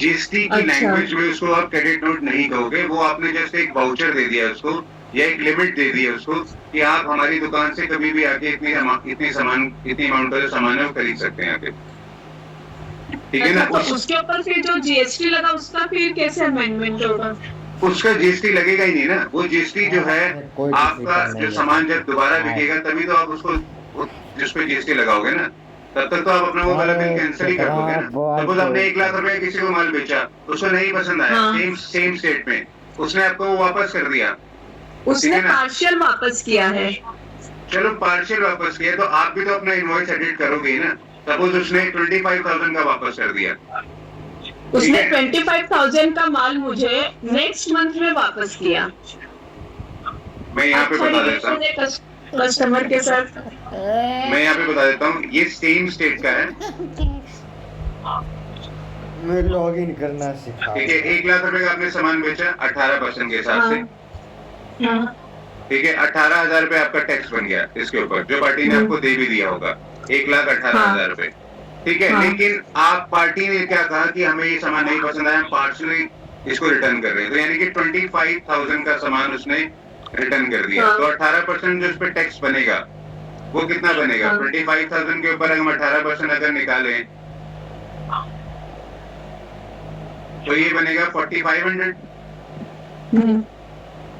Speaker 1: GST की लैंग्वेज में उसको आप क्रेडिट नोट नहीं कहोगे, वो आपने जस्ट एक वाउचर दे दिया उसको या एक लिमिट दे दी है उसको कि आप हमारी दुकान से कभी भी आके इतनी अमाउंट का जो सामान है वो खरीद सकते हैं आके, ठीक है ना।
Speaker 4: तो उसके ऊपर फिर जो जीएसटी लगा उसका फिर कैसे अमेंडमेंट होगा?
Speaker 1: उसका जीएसटी लगेगा ही नहीं ना, वो जीएसटी जो है
Speaker 2: कोई
Speaker 1: आपका
Speaker 2: नहीं
Speaker 1: जो
Speaker 2: है।
Speaker 1: सामान जब दोबारा बिकेगा तभी तो आप उसको जिस पे जीएसटी लगाओगे ना, तब तक तो आप अपना वो वाला बिल कैंसिल ही कर दोगे ना। सपोज आपने 1 लाख रुपए किसी को माल बेचा, उसको नहीं पसंद आया,
Speaker 4: हाँ।
Speaker 1: सेम स्टेट में, उसने आपको वो वापस कर दिया,
Speaker 4: उसने
Speaker 1: ठीक है ना?
Speaker 4: पार्शियल वापस किया है।
Speaker 1: चलो पार्शियल वापस किया तो आप भी तो अपना इनवॉइस एडिट करोगे ही ना। सपोज उसने 25,000 का वापस कर दिया,
Speaker 4: उसने
Speaker 1: ठीक है?
Speaker 4: 25,000 का माल मुझे नेक्स्ट मंथ में वापस किया।
Speaker 1: मैं यहाँ पे
Speaker 4: अच्छा
Speaker 1: बता देता हूँ,
Speaker 4: रिलेशन है कस्टमर के साथ।
Speaker 1: मैं यहाँ पे बता देता हूँ, ये सेम स्टेट का है,
Speaker 2: मैं लॉगिन करना सिखा।
Speaker 1: ठीक है। 1 लाख रुपए का आपने सामान बेचा 18% के हिसाब से,
Speaker 4: हाँ।
Speaker 1: ठीक है। 18,000 रुपए आपका टैक्स बन गया इसके ऊपर, जो पार्टी ने आपको दे भी दिया होगा, 1,18,000 रुपए, ठीक है।
Speaker 4: हाँ।
Speaker 1: लेकिन आप पार्टी ने क्या कहा कि हमें ये सामान नहीं पसंद आया, हम पार्शली इसको रिटर्न कर रहे हैं, तो यानी कि 25,000 का सामान उसने रिटर्न कर दिया,
Speaker 4: हाँ।
Speaker 1: तो 18% जो उस पर टैक्स बनेगा वो कितना बनेगा?
Speaker 4: हाँ।
Speaker 1: 25,000 के ऊपर हम 18% अगर निकालें तो ये बनेगा 4,500,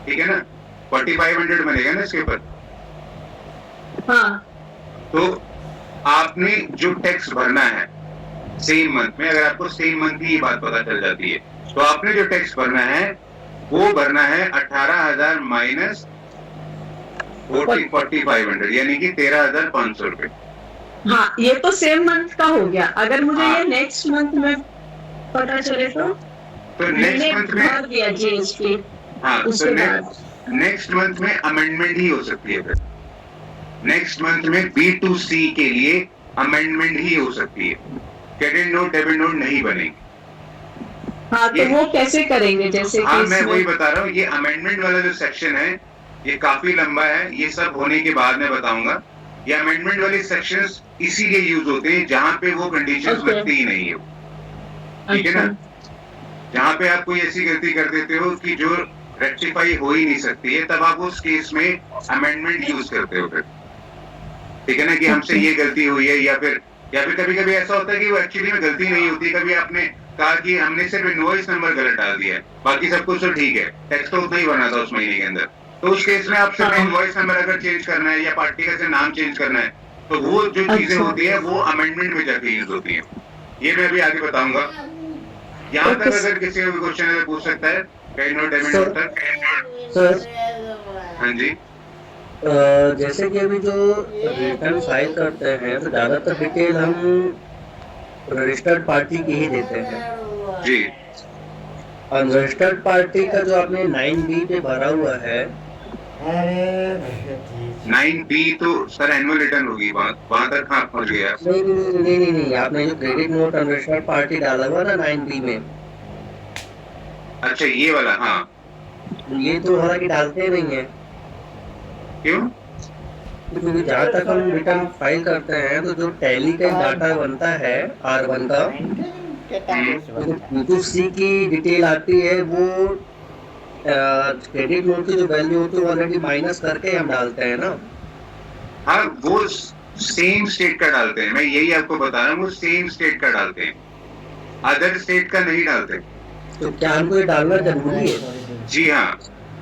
Speaker 1: ठीक है ना। 4,500 बनेगा ना इसके ऊपर।
Speaker 4: हाँ।
Speaker 1: तो आपने जो टैक्स भरना है सेम मंथ में, अगर आपको सेम मंथ की बात पता चल जाती है, तो आपने जो टैक्स भरना है वो भरना है 18,000 माइनस 4,500, यानी कि 13,500 रुपए।
Speaker 4: हाँ, ये तो सेम मंथ का हो गया। अगर मुझे
Speaker 1: हाँ।
Speaker 4: ये नेक्स्ट मंथ में पता चले तो
Speaker 1: नेक्स्ट मंथ में
Speaker 4: भर दिया जीएसटी।
Speaker 1: हाँ, तो
Speaker 4: उसके बाद
Speaker 1: नेक्स्ट मंथ में अमेंडमेंट ही हो सकती है। फिर नेक्स्ट मंथ में B2C के लिए अमेंडमेंट ही हो सकती है, क्रेडिट नोट डेबिट नोट नहीं बनेगी।
Speaker 4: हाँ, तो वो कैसे करेंगे? जैसे कि
Speaker 1: हाँ, मैं
Speaker 4: इसमें-
Speaker 1: वही बता रहा हूँ, ये अमेंडमेंट वाला जो सेक्शन है ये काफी लंबा है, ये सब होने के बाद मैं बताऊंगा। ये अमेंडमेंट वाले सेक्शंस इसीलिए यूज होते हैं जहां पे वो कंडीशंस
Speaker 4: Okay.
Speaker 1: लगती ही नहीं है, ठीक है ना। जहां पे आप कोई ऐसी गलती कर देते हो कि जो रेक्टिफाई हो ही नहीं सकती है, तब आप उस केस में अमेंडमेंट यूज करते हो फिर, ठीक है ना, कि हमसे ये गलती हुई है, या फिर कभी कभी ऐसा होता है कि वो एक्चुअली में गलती नहीं होती। कभी आपने कहा कि हमने सिर्फ इनवॉइस नंबर गलत डाल दिया है, बाकी सब कुछ तो ठीक है, टैक्स तो उतना ही बना था उस महीने के अंदर, तो उस केस में आप सिर्फ इनवॉइस नंबर अगर चेंज करना है या पार्टी का नाम चेंज करना है, तो वो जो चीजें
Speaker 4: अच्छा।
Speaker 1: होती है वो अमेंडमेंट में जाके यूज होती है। ये मैं अभी आगे बताऊंगा। यहाँ तक अगर किसी को क्वेश्चन है पूछ सकता है, क्रेडिट नोट डेबिट नोट तक।
Speaker 5: सर
Speaker 1: हाँ जी,
Speaker 5: जैसे कि अभी जो रिटर्न फाइल करते हैं तो ज्यादातर डिटेल हम रजिस्टर्ड पार्टी की ही देते हैं।
Speaker 1: जी,
Speaker 5: अनरजिस्टर्ड पार्टी का जो आपने 9B पे भरा हुआ है,
Speaker 1: 9B तो सर एनुअल रिटर्न होगी, वहां तक कहाँ पहुंच गया?
Speaker 5: नहीं, आपने जो क्रेडिट नोट अनरजिस्टर्ड पार्टी डाला हुआ ना 9B में,
Speaker 1: अच्छा ये वाला, हाँ,
Speaker 5: ये तो हालांकि डालते नहीं है,
Speaker 1: क्यों?
Speaker 5: क्योंकि जहाँ तक हम रिटर्न फाइल करते हैं तो जो टैली का डाटा बनता है R1 का, B2C की डिटेल आती है, वो क्रेडिट नोट की जो वैल्यू होती है ऑलरेडी माइनस करके हम डालते हैं ना।
Speaker 1: हाँ, वो सेम स्टेट का डालते हैं, मैं यही आपको बता रहा हूँ, वो सेम स्टेट का डालते हैं, अदर स्टेट का नहीं डालते।
Speaker 5: तो क्या हमको ये डालना जरूरी है?
Speaker 1: जी हाँ,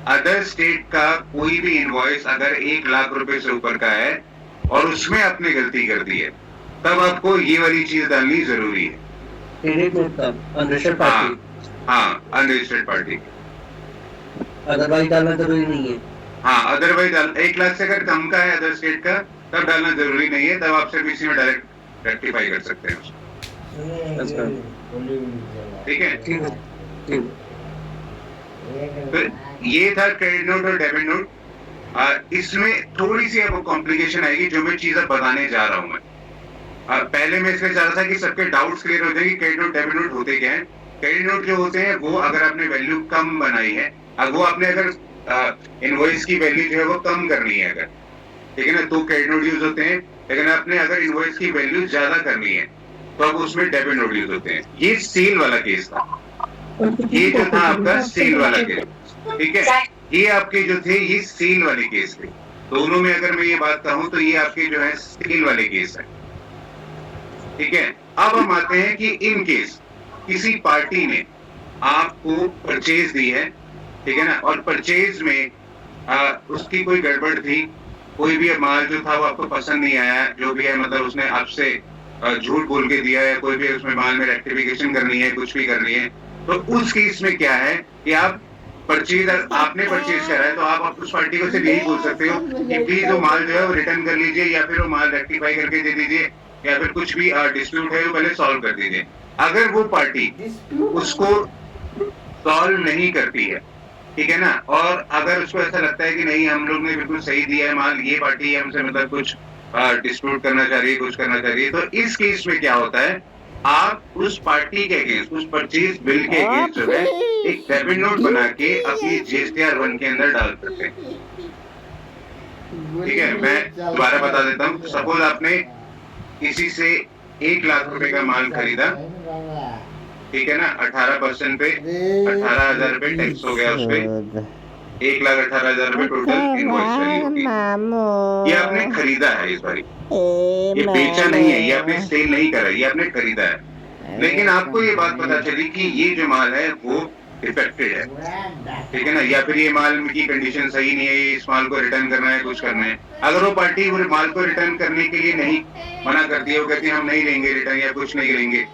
Speaker 1: अदर स्टेट का कोई भी इनवॉइस अगर 1 लाख रुपए से ऊपर का है और उसमें आपने गलती कर दी है, तब आपको ये वाली चीज डालनी जरूरी है।
Speaker 5: क्रेडिट नोट का अनरजिस्टर्ड पार्टी,
Speaker 1: हाँ, अनरजिस्टर्ड पार्टी,
Speaker 5: अदरवाइज डालना जरूरी नहीं है।
Speaker 1: हाँ, अदरवाइज 1 लाख से अगर कम का है अदर स्टेट का, तब डालना जरूरी नहीं है, तब आप सिर्फ इसी में डायरेक्ट रेक्टिफाई कर सकते हैं उसको।
Speaker 5: अच्छा,
Speaker 1: ठीक है,
Speaker 5: ठीक है, ठीक।
Speaker 1: तो ये था क्रेडिट नोट और डेबिट नोट। इसमें थोड़ी सी आपको कॉम्प्लिकेशन आएगी, जो मैं चीज अब बताने जा रहा हूं मैं। पहले मैं इसलिए चाह रहा था कि सबके डाउट्स क्लियर हो जाए कि क्रेडिट नोट डेबिट नोट होते क्या है। क्रेडिट नोट जो होते हैं वो अगर आपने वैल्यू कम बनाई है, अब वो आपने अगर इनवॉइस की वैल्यू जो है वो कम करनी है अगर, ठीक है ना, तो क्रेडिट नोट यूज होते हैं। लेकिन आपने अगर इनवॉइस की वैल्यू ज्यादा करनी है तो अब उसमें डेबिट नोट यूज होते हैं। ये सेल वाला केस था, ये जो था आपका सेल वाला केस। ठीक है, ये आपके जो थे ये सेल वाले केस थे। दोनों में अगर मैं ये बात कहूं तो ये आपके जो है सेल वाले केस है। ठीक है, अब हम आते हैं कि इन केस किसी पार्टी ने आपको परचेज दी है, ठीक है ना, और परचेज में उसकी कोई गड़बड़ थी, कोई भी माल जो था वो आपको पसंद नहीं आया, जो भी है मतलब उसने आपसे झूठ बोल के दिया है, कोई भी उसमें माल में रेक्टिफिकेशन करनी है, कुछ भी करनी है, तो उस केस में क्या है कि आप आपने परचेज करा है तो आप उस पार्टी को सिर्फ यही बोल सकते हो कि प्लीज वो माल जो है वो रिटर्न कर लीजिए, या फिर वो माल रेक्टिफाई करके दे दीजिए, या फिर कुछ भी डिस्प्यूट है वो पहले सॉल्व कर दीजिए। अगर वो पार्टी उसको सॉल्व नहीं करती है, ठीक है ना, और अगर उसको ऐसा लगता है कि नहीं हम लोग ने बिल्कुल सही दिया है माल, ये पार्टी हमसे मतलब कुछ डिस्प्यूट करना चाह रही है, कुछ करना चाह रही है, तो इस केस में क्या होता है, आप उस पार्टी के अगेंस्ट, उस परचेज बिल के अगेंस्ट जो है एक डेबिट नोट बना के अपनी GSTR 1 के अंदर डाल सकते हैं। ठीक है, मैं दोबारा बता देता हूँ। सपोज आपने किसी से 1 लाख रुपए का माल खरीदा, ठीक है ना, 18% पे 18,000 रुपए टैक्स हो गया उस पे, 1,18,000 रुपए टोटल इनवॉइस वैल्यू होगी। ये आपने खरीदा है इस बारी, ये बेचा नहीं है, ये आपने सेल नहीं करा, ये आपने खरीदा है। लेकिन आपको ये बात पता चली कि ये जो माल है वो डिफेक्टेड है, ठीक है ना, या फिर ये माल की कंडीशन सही नहीं है, इस माल को रिटर्न करना है, कुछ करना है। अगर वो पार्टी वो माल को रिटर्न करने के लिए नहीं मना करती है, वो कहती है हम नहीं लेंगे रिटर्न या कुछ नहीं लेंगे,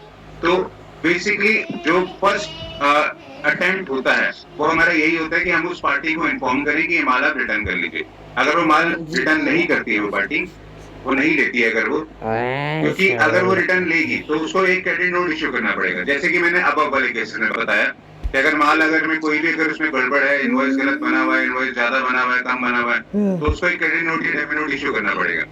Speaker 1: तो बेसिकली जो फर्स्ट अटेम्प्ट होता है वो हमारा यही होता है कि हम उस पार्टी को इन्फॉर्म करें कि ये माल आप रिटर्न कर लीजिए। अगर वो माल रिटर्न नहीं करती है, वो पार्टी वो नहीं लेती है, अगर वो, क्योंकि अगर वो रिटर्न लेगी तो उसको एक क्रेडिट नोट इश्यू करना पड़ेगा, जैसे कि मैंने अब वाले केस में बताया कि अगर माल अगर में कोई भी अगर उसमें गड़बड़ है, इनवॉइस गलत बना हुआ है, इनवॉइस ज्यादा बना हुआ है, कम बना हुआ है, तो उसको एक क्रेडिट नोट या डेबिट नोट इश्यू करना पड़ेगा।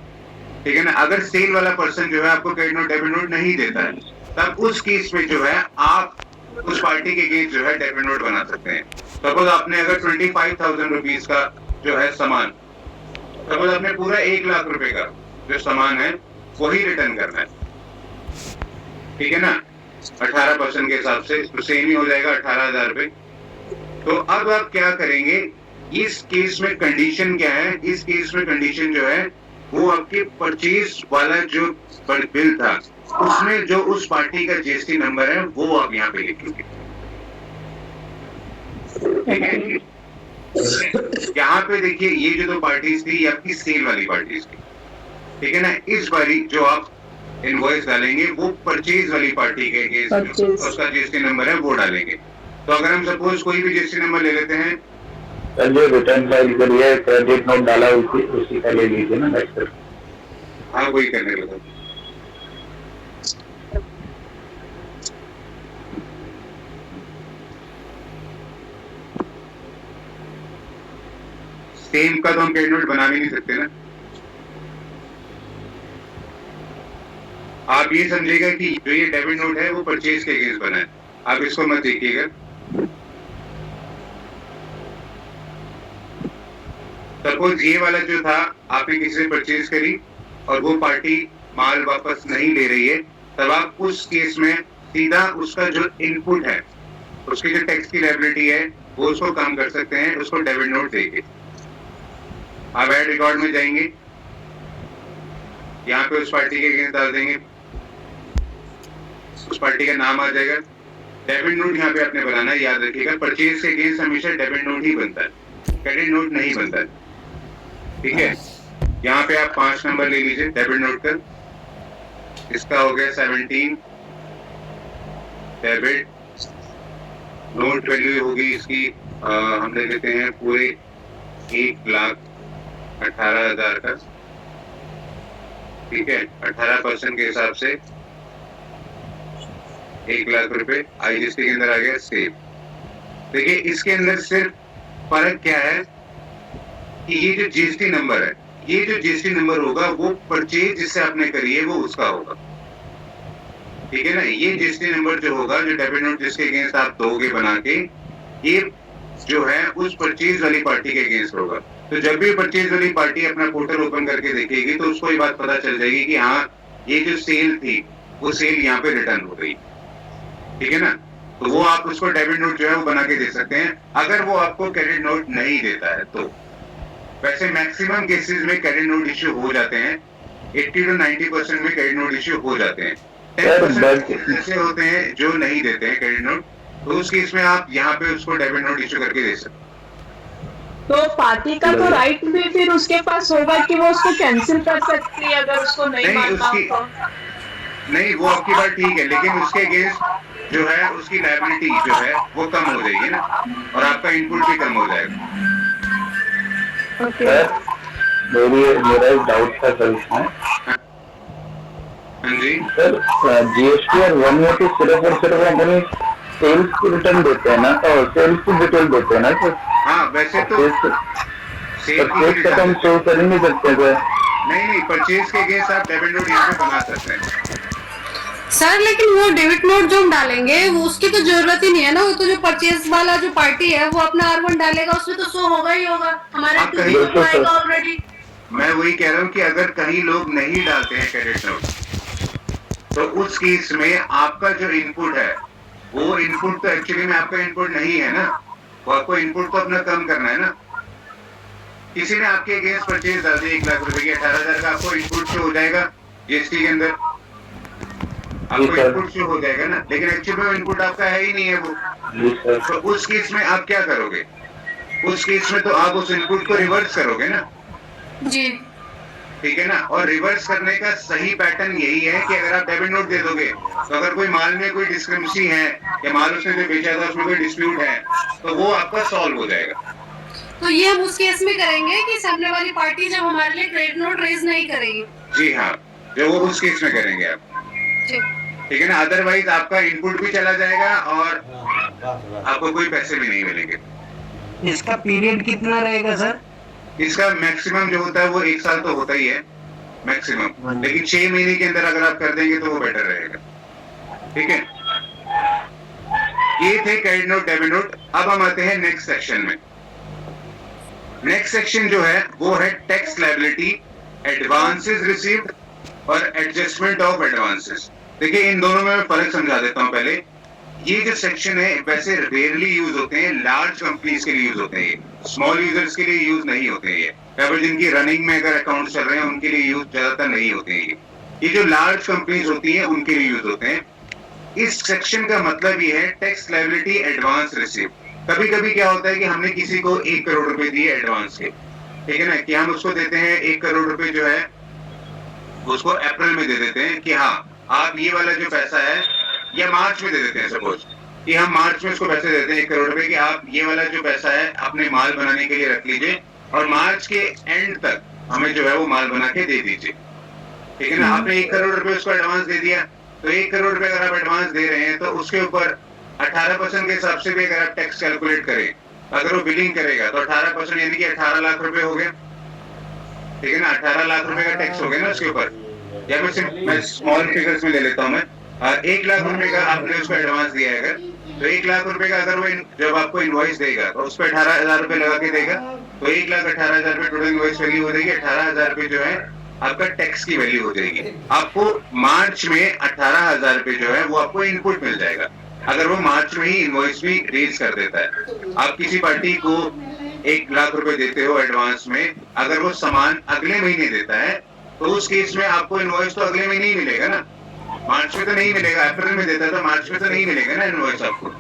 Speaker 1: ठीक है ना, अगर सेल वाला पर्सन जो है आपको क्रेडिट नोट डेबिट नोट नहीं देता है, तब उस केस में जो है आप उस पार्टी के अगेंस्ट जो है डेबिट नोट बना सकते हैं। सपोज आपने अगर 25,000 रुपीज का जो है सामान, सपोज आपने पूरा 1 लाख रुपए का जो सामान है वही रिटर्न करना है, ठीक है ना, 18% के हिसाब से तो सेम ही हो जाएगा 18,000 रुपए। तो अब आप क्या करेंगे, इस केस में कंडीशन क्या है, इस केस में कंडीशन जो है वो आपके परचेज वाला जो बिल था उसमें जो उस पार्टी का GST नंबर है वो आप यहाँ पे लिखेंगे, ठीक है। यहाँ पे देखिए ये जो 2 पार्टीज थी ये आपकी सेल वाली पार्टीज थी, ठीक है ना। इस बारी जो आप इनवॉइस डालेंगे वो परचेज वाली पार्टी के अगेंस्ट उसका GST नंबर है वो डालेंगे। तो अगर हम सपोज कोई भी GST नंबर ले लेते हैं,
Speaker 3: जो रिटर्न फाइल करिए क्रेडिट नोट डाला उसी का ले लीजिए ना,
Speaker 1: हाँ वही करने लगा। सेम का तो हम क्रेडिट नोट बना भी नहीं सकते ना। आप ये समझिएगा कि जो ये डेबिट नोट है वो परचेज के अगेंस्ट बना है, आप इसको मत देखिएगा। सपोज ये वाला जो था आपने किसी से परचेज करी और वो पार्टी माल वापस नहीं ले रही है, तब आप उस केस में सीधा उसका जो इनपुट है, उसकी जो टैक्स की लायबिलिटी है वो उसको काम कर सकते हैं, उसको डेबिट नोट देके आप ऐड रिकॉर्ड में जाएंगे, यहाँ पे उस पार्टी के अगेंस्ट डाल देंगे, उस पार्टी का नाम आ जाएगा, डेबिट नोट यहाँ पे आपने बनाना है। याद रखिएगा परचेज के अगेंस्ट हमेशा डेबिट नोट ही बनता है, क्रेडिट नोट नहीं बनता है, ठीक है। यहाँ पे आप 5 नंबर ले लीजिए डेबिट नोट का, इसका हो गया 17, डेबिट नोट वैल्यू होगी इसकी हम ले लेते हैं पूरे 1,18,000 का, ठीक है। 18% के हिसाब से 1 लाख रुपए IGST के अंदर आ गया सेव। देखिए इसके अंदर सिर्फ फर्क क्या है कि ये जो GST नंबर है, ये जो GST नंबर होगा वो परचेज जिससे आपने करी है वो उसका होगा, ठीक है ना। ये GST नंबर जो होगा, जो डेबिट नोट जिसके अगेंस्ट आप दोगे बना के, ये जो है उस परचेज वाली पार्टी के अगेंस्ट होगा। तो जब भी परचेज वाली पार्टी अपना पोर्टल ओपन करके देखेगी तो उसको ये बात पता चल जाएगी कि हाँ ये जो सेल थी वो सेल यहाँ पे रिटर्न हो गई, ठीक है ना। तो वो आप उसको डेबिट नोट जो है वो बना के दे सकते हैं, अगर वो आपको क्रेडिट नोट नहीं देता है तो। वैसे मैक्सिमम केसेस में क्रेडिट नोट इश्यू हो जाते हैं, 80 to 90% में क्रेडिट नोट इश्यू हो जाते हैं। 10% ऐसे होते हैं जो नहीं देते हैं क्रेडिट नोट, तो उस केस में आप यहाँ पे उसको डेबिट नोट इश्यू करके दे सकते हैं।
Speaker 4: तो पार्टी का तो राइट भी फिर उसके पास होगा कि वो उसको कैंसिल कर सकती है अगर उसको नहीं मानना हो तो।
Speaker 1: नहीं, वो आपकी बात ठीक है, लेकिन उसके अगेंस्ट जो है उसकी लायबिलिटी जो है वो कम हो जाएगी ना, और आपका इनपुट भी कम हो जाएगा।
Speaker 3: मेरा एक डाउट था सर इसमें।
Speaker 1: हाँ जी
Speaker 3: सर, जीएसटी और 180 सिर्फ और सिर्फ अपनी सेल्स की रिटर्न देते हैं ना, और सेल्स की डिटेल देते हैं ना सर।
Speaker 1: हाँ, वैसे तो
Speaker 3: परचेज का तो हम शो कर ही नहीं सकते सर।
Speaker 1: नहीं, परचेज के अगेंस्ट आप डेबिट नोट इसमें बना सकते हैं
Speaker 6: सर, लेकिन वो डेबिट नोट जो हम डालेंगे वो उसकी तो जरूरत ही नहीं है ना, वो तो जो परचेज वाला जो पार्टी है वो अपना R1 डालेगा, उसमें तो शो होगा ही होगा हमारे ऑलरेडी।
Speaker 1: मैं वही कह रहा हूँ कि अगर कहीं लोग नहीं डालते हैं क्रेडिट नोट, तो उस केस में आपका जो इनपुट है वो इनपुट तो एक्चुअली में आपका इनपुट नहीं है ना, वो आपको इनपुट तो अपना कम करना है ना। किसी ने आपके अगेंस्ट परचेज डाल दिया 1 लाख रुपए की, 18,000 का आपको इनपुट शो हो जाएगा जीएसटी के अंदर, आपको इनपुट शो हो जाएगा ना, लेकिन एक्चुअली में इनपुट आपका है ही नहीं है वो। तो उस केस में आप क्या करोगे? उस केस में तो आप उस इनपुट को रिवर्स करोगे ना
Speaker 6: जी,
Speaker 1: ठीक है ना। और रिवर्स करने का सही पैटर्न यही है कि अगर आप डेबिट नोट दे दोगे तो अगर कोई माल में कोई डिस्क्रिपेंसी है या माल उसने जो बेचा था उसमें कोई डिस्प्यूट है तो वो आपका सॉल्व हो जाएगा।
Speaker 6: तो ये हम उस केस में करेंगे कि सामने वाली पार्टी जब हमारे लिए क्रेडिट नोट रेज नहीं करेगी।
Speaker 1: जी हाँ, जो वो उस केस में करेंगे आप, ठीक है ना। अदरवाइज आपका इनपुट भी चला जाएगा और आपको कोई पैसे भी नहीं मिलेंगे।
Speaker 5: इसका पीरियड कितना रहेगा सर?
Speaker 1: इसका मैक्सिमम जो होता है वो 1 साल तो होता ही है मैक्सिमम, लेकिन 6 महीने के अंदर अगर आप कर देंगे तो वो बेटर रहेगा, ठीक है। ये थे क्रेडिट नोट डेबिट नोट। अब हम आते हैं नेक्स्ट सेक्शन में। नेक्स्ट सेक्शन जो है वो है टैक्स लायबिलिटी, एडवांसेस रिसीव्ड और एडजस्टमेंट ऑफ एडवांसेस। देखिए, इन दोनों में मैं फर्क समझा देता हूं पहले। ये जो सेक्शन है वैसे रेयरली यूज होते हैं, लार्ज कंपनीज के लिए यूज होते हैं, स्मॉल यूजर्स के लिए यूज नहीं होते हैं। केवल जिनकी रनिंग में अगर अकाउंट चल रहे हैं उनके लिए यूज ज्यादातर नहीं होते हैं। ये जो लार्ज कंपनीज होती हैं उनके लिए यूज होते हैं। इस सेक्शन का मतलब ये है टैक्स लायबिलिटी एडवांस रिसीव। कभी कभी क्या होता है कि हमने किसी को 1 करोड़ रुपए दिए एडवांस के, ठीक है ना, कि हम उसको देते हैं 1 करोड़ रुपए जो है उसको अप्रैल में दे देते हैं कि हाँ आप ये वाला जो पैसा है, या मार्च में दे देते हैं सपोज कि हम मार्च में उसको पैसे देते हैं 1 करोड़ रुपए कि आप ये वाला जो पैसा है अपने माल बनाने के लिए रख लीजिए और मार्च के एंड तक हमें जो है वो माल बना के दे दीजिए, ठीक है ना। आपने 1 करोड़ रुपए उसको एडवांस दे दिया, तो 1 करोड़ रुपए अगर आप एडवांस दे रहे हैं तो उसके ऊपर 18% के हिसाब से भी अगर आप टैक्स कैलकुलेट करें, अगर वो बिलिंग करेगा तो 18% यानी कि 18 लाख रुपए हो गया, ठीक है ना। 18 लाख रुपए का टैक्स हो गया ना उसके ऊपर। या मैं स्मॉल फिगर्स में ले लेता हूँ मैं, 1 लाख रुपए का आपने उसको एडवांस दिया है अगर, तो 1 लाख रुपए का अगर वो जब आपको इनवॉइस देगा तो उस पर 18,000 रुपए लगा के देगा, तो 1,18,000 रुपए टोटल इनवॉइस वैल्यू हो जाएगी। 18,000 रुपए जो है आपका टैक्स की वैल्यू हो जाएगी। आपको मार्च में 18,000 रुपए जो है वो आपको इनपुट मिल जाएगा अगर वो मार्च में ही इनवॉइस भी रेज कर देता है। आप किसी पार्टी को 1 लाख रुपए देते हो एडवांस में, अगर वो सामान अगले महीने देता है तो उस केस में आपको इनवॉइस तो अगले महीने ही मिलेगा ना, मार्च में तो नहीं मिलेगा। अप्रैल में देता तो मार्च में तो नहीं मिलेगा ना इनवॉइस आपको,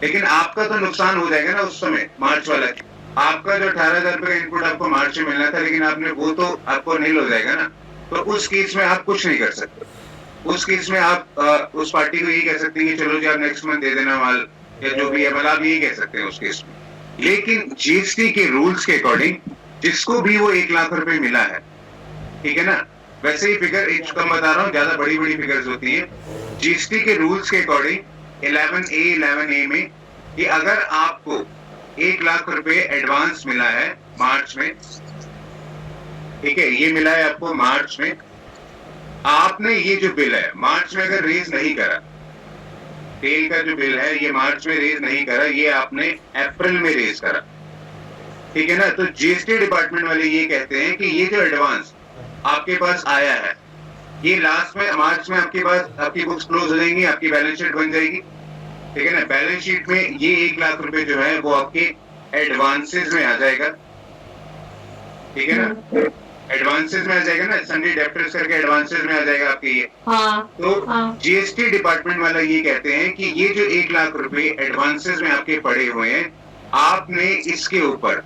Speaker 1: लेकिन आपका तो नुकसान हो जाएगा ना उस समय मार्च वाला। आपका जो 18,000 रुपए का इनपुट आपको मार्च में मिलना था, लेकिन आपने वो तो आपको नहीं हो जाएगा ना, तो उस केस में आप कुछ नहीं कर सकते। उस केस में आप उस पार्टी को यही कह सकते हैं कि चलो जी आप नेक्स्ट मंथ दे देना माल, या जो भी है, मतलब आप यही कह सकते हैं उस केस में। लेकिन जीएसटी के रूल्स के अकॉर्डिंग जिसको भी वो 1 लाख रुपए मिला है, ठीक है ना, वैसे ही फिगर कम बता रहा हूँ, ज्यादा बड़ी बड़ी फिगर्स होती हैं। जीएसटी के रूल्स के अकॉर्डिंग 11A में कि अगर आपको 1 लाख रुपए एडवांस मिला है मार्च में, ठीक है, ये मिला है आपको मार्च में, आपने ये जो बिल है मार्च में अगर रेज नहीं करा, तेल का जो बिल है ये मार्च में रेज नहीं करा, ये आपने अप्रैल में रेज करा, ठीक है ना। तो जीएसटी डिपार्टमेंट वाले ये कहते हैं कि ये जो एडवांस आपके पास आया है, ये लास्ट में मार्च में आपके पास आपकी बुक्स क्लोज हो जाएंगी, आपकी बैलेंस शीट बन जाएगी, ठीक है ना। बैलेंस शीट में ये 1 लाख रुपए जो है वो आपके एडवांसेस में आ जाएगा, ठीक है ना, एडवांसेस में आ जाएगा ना, सन्डी डेप्टर्स करके एडवांसेस में आ जाएगा आपके ये। तो जीएसटी डिपार्टमेंट वाला ये कहते हैं कि ये जो 1 लाख रुपए एडवांसेस में आपके पड़े हुए हैं, आपने इसके ऊपर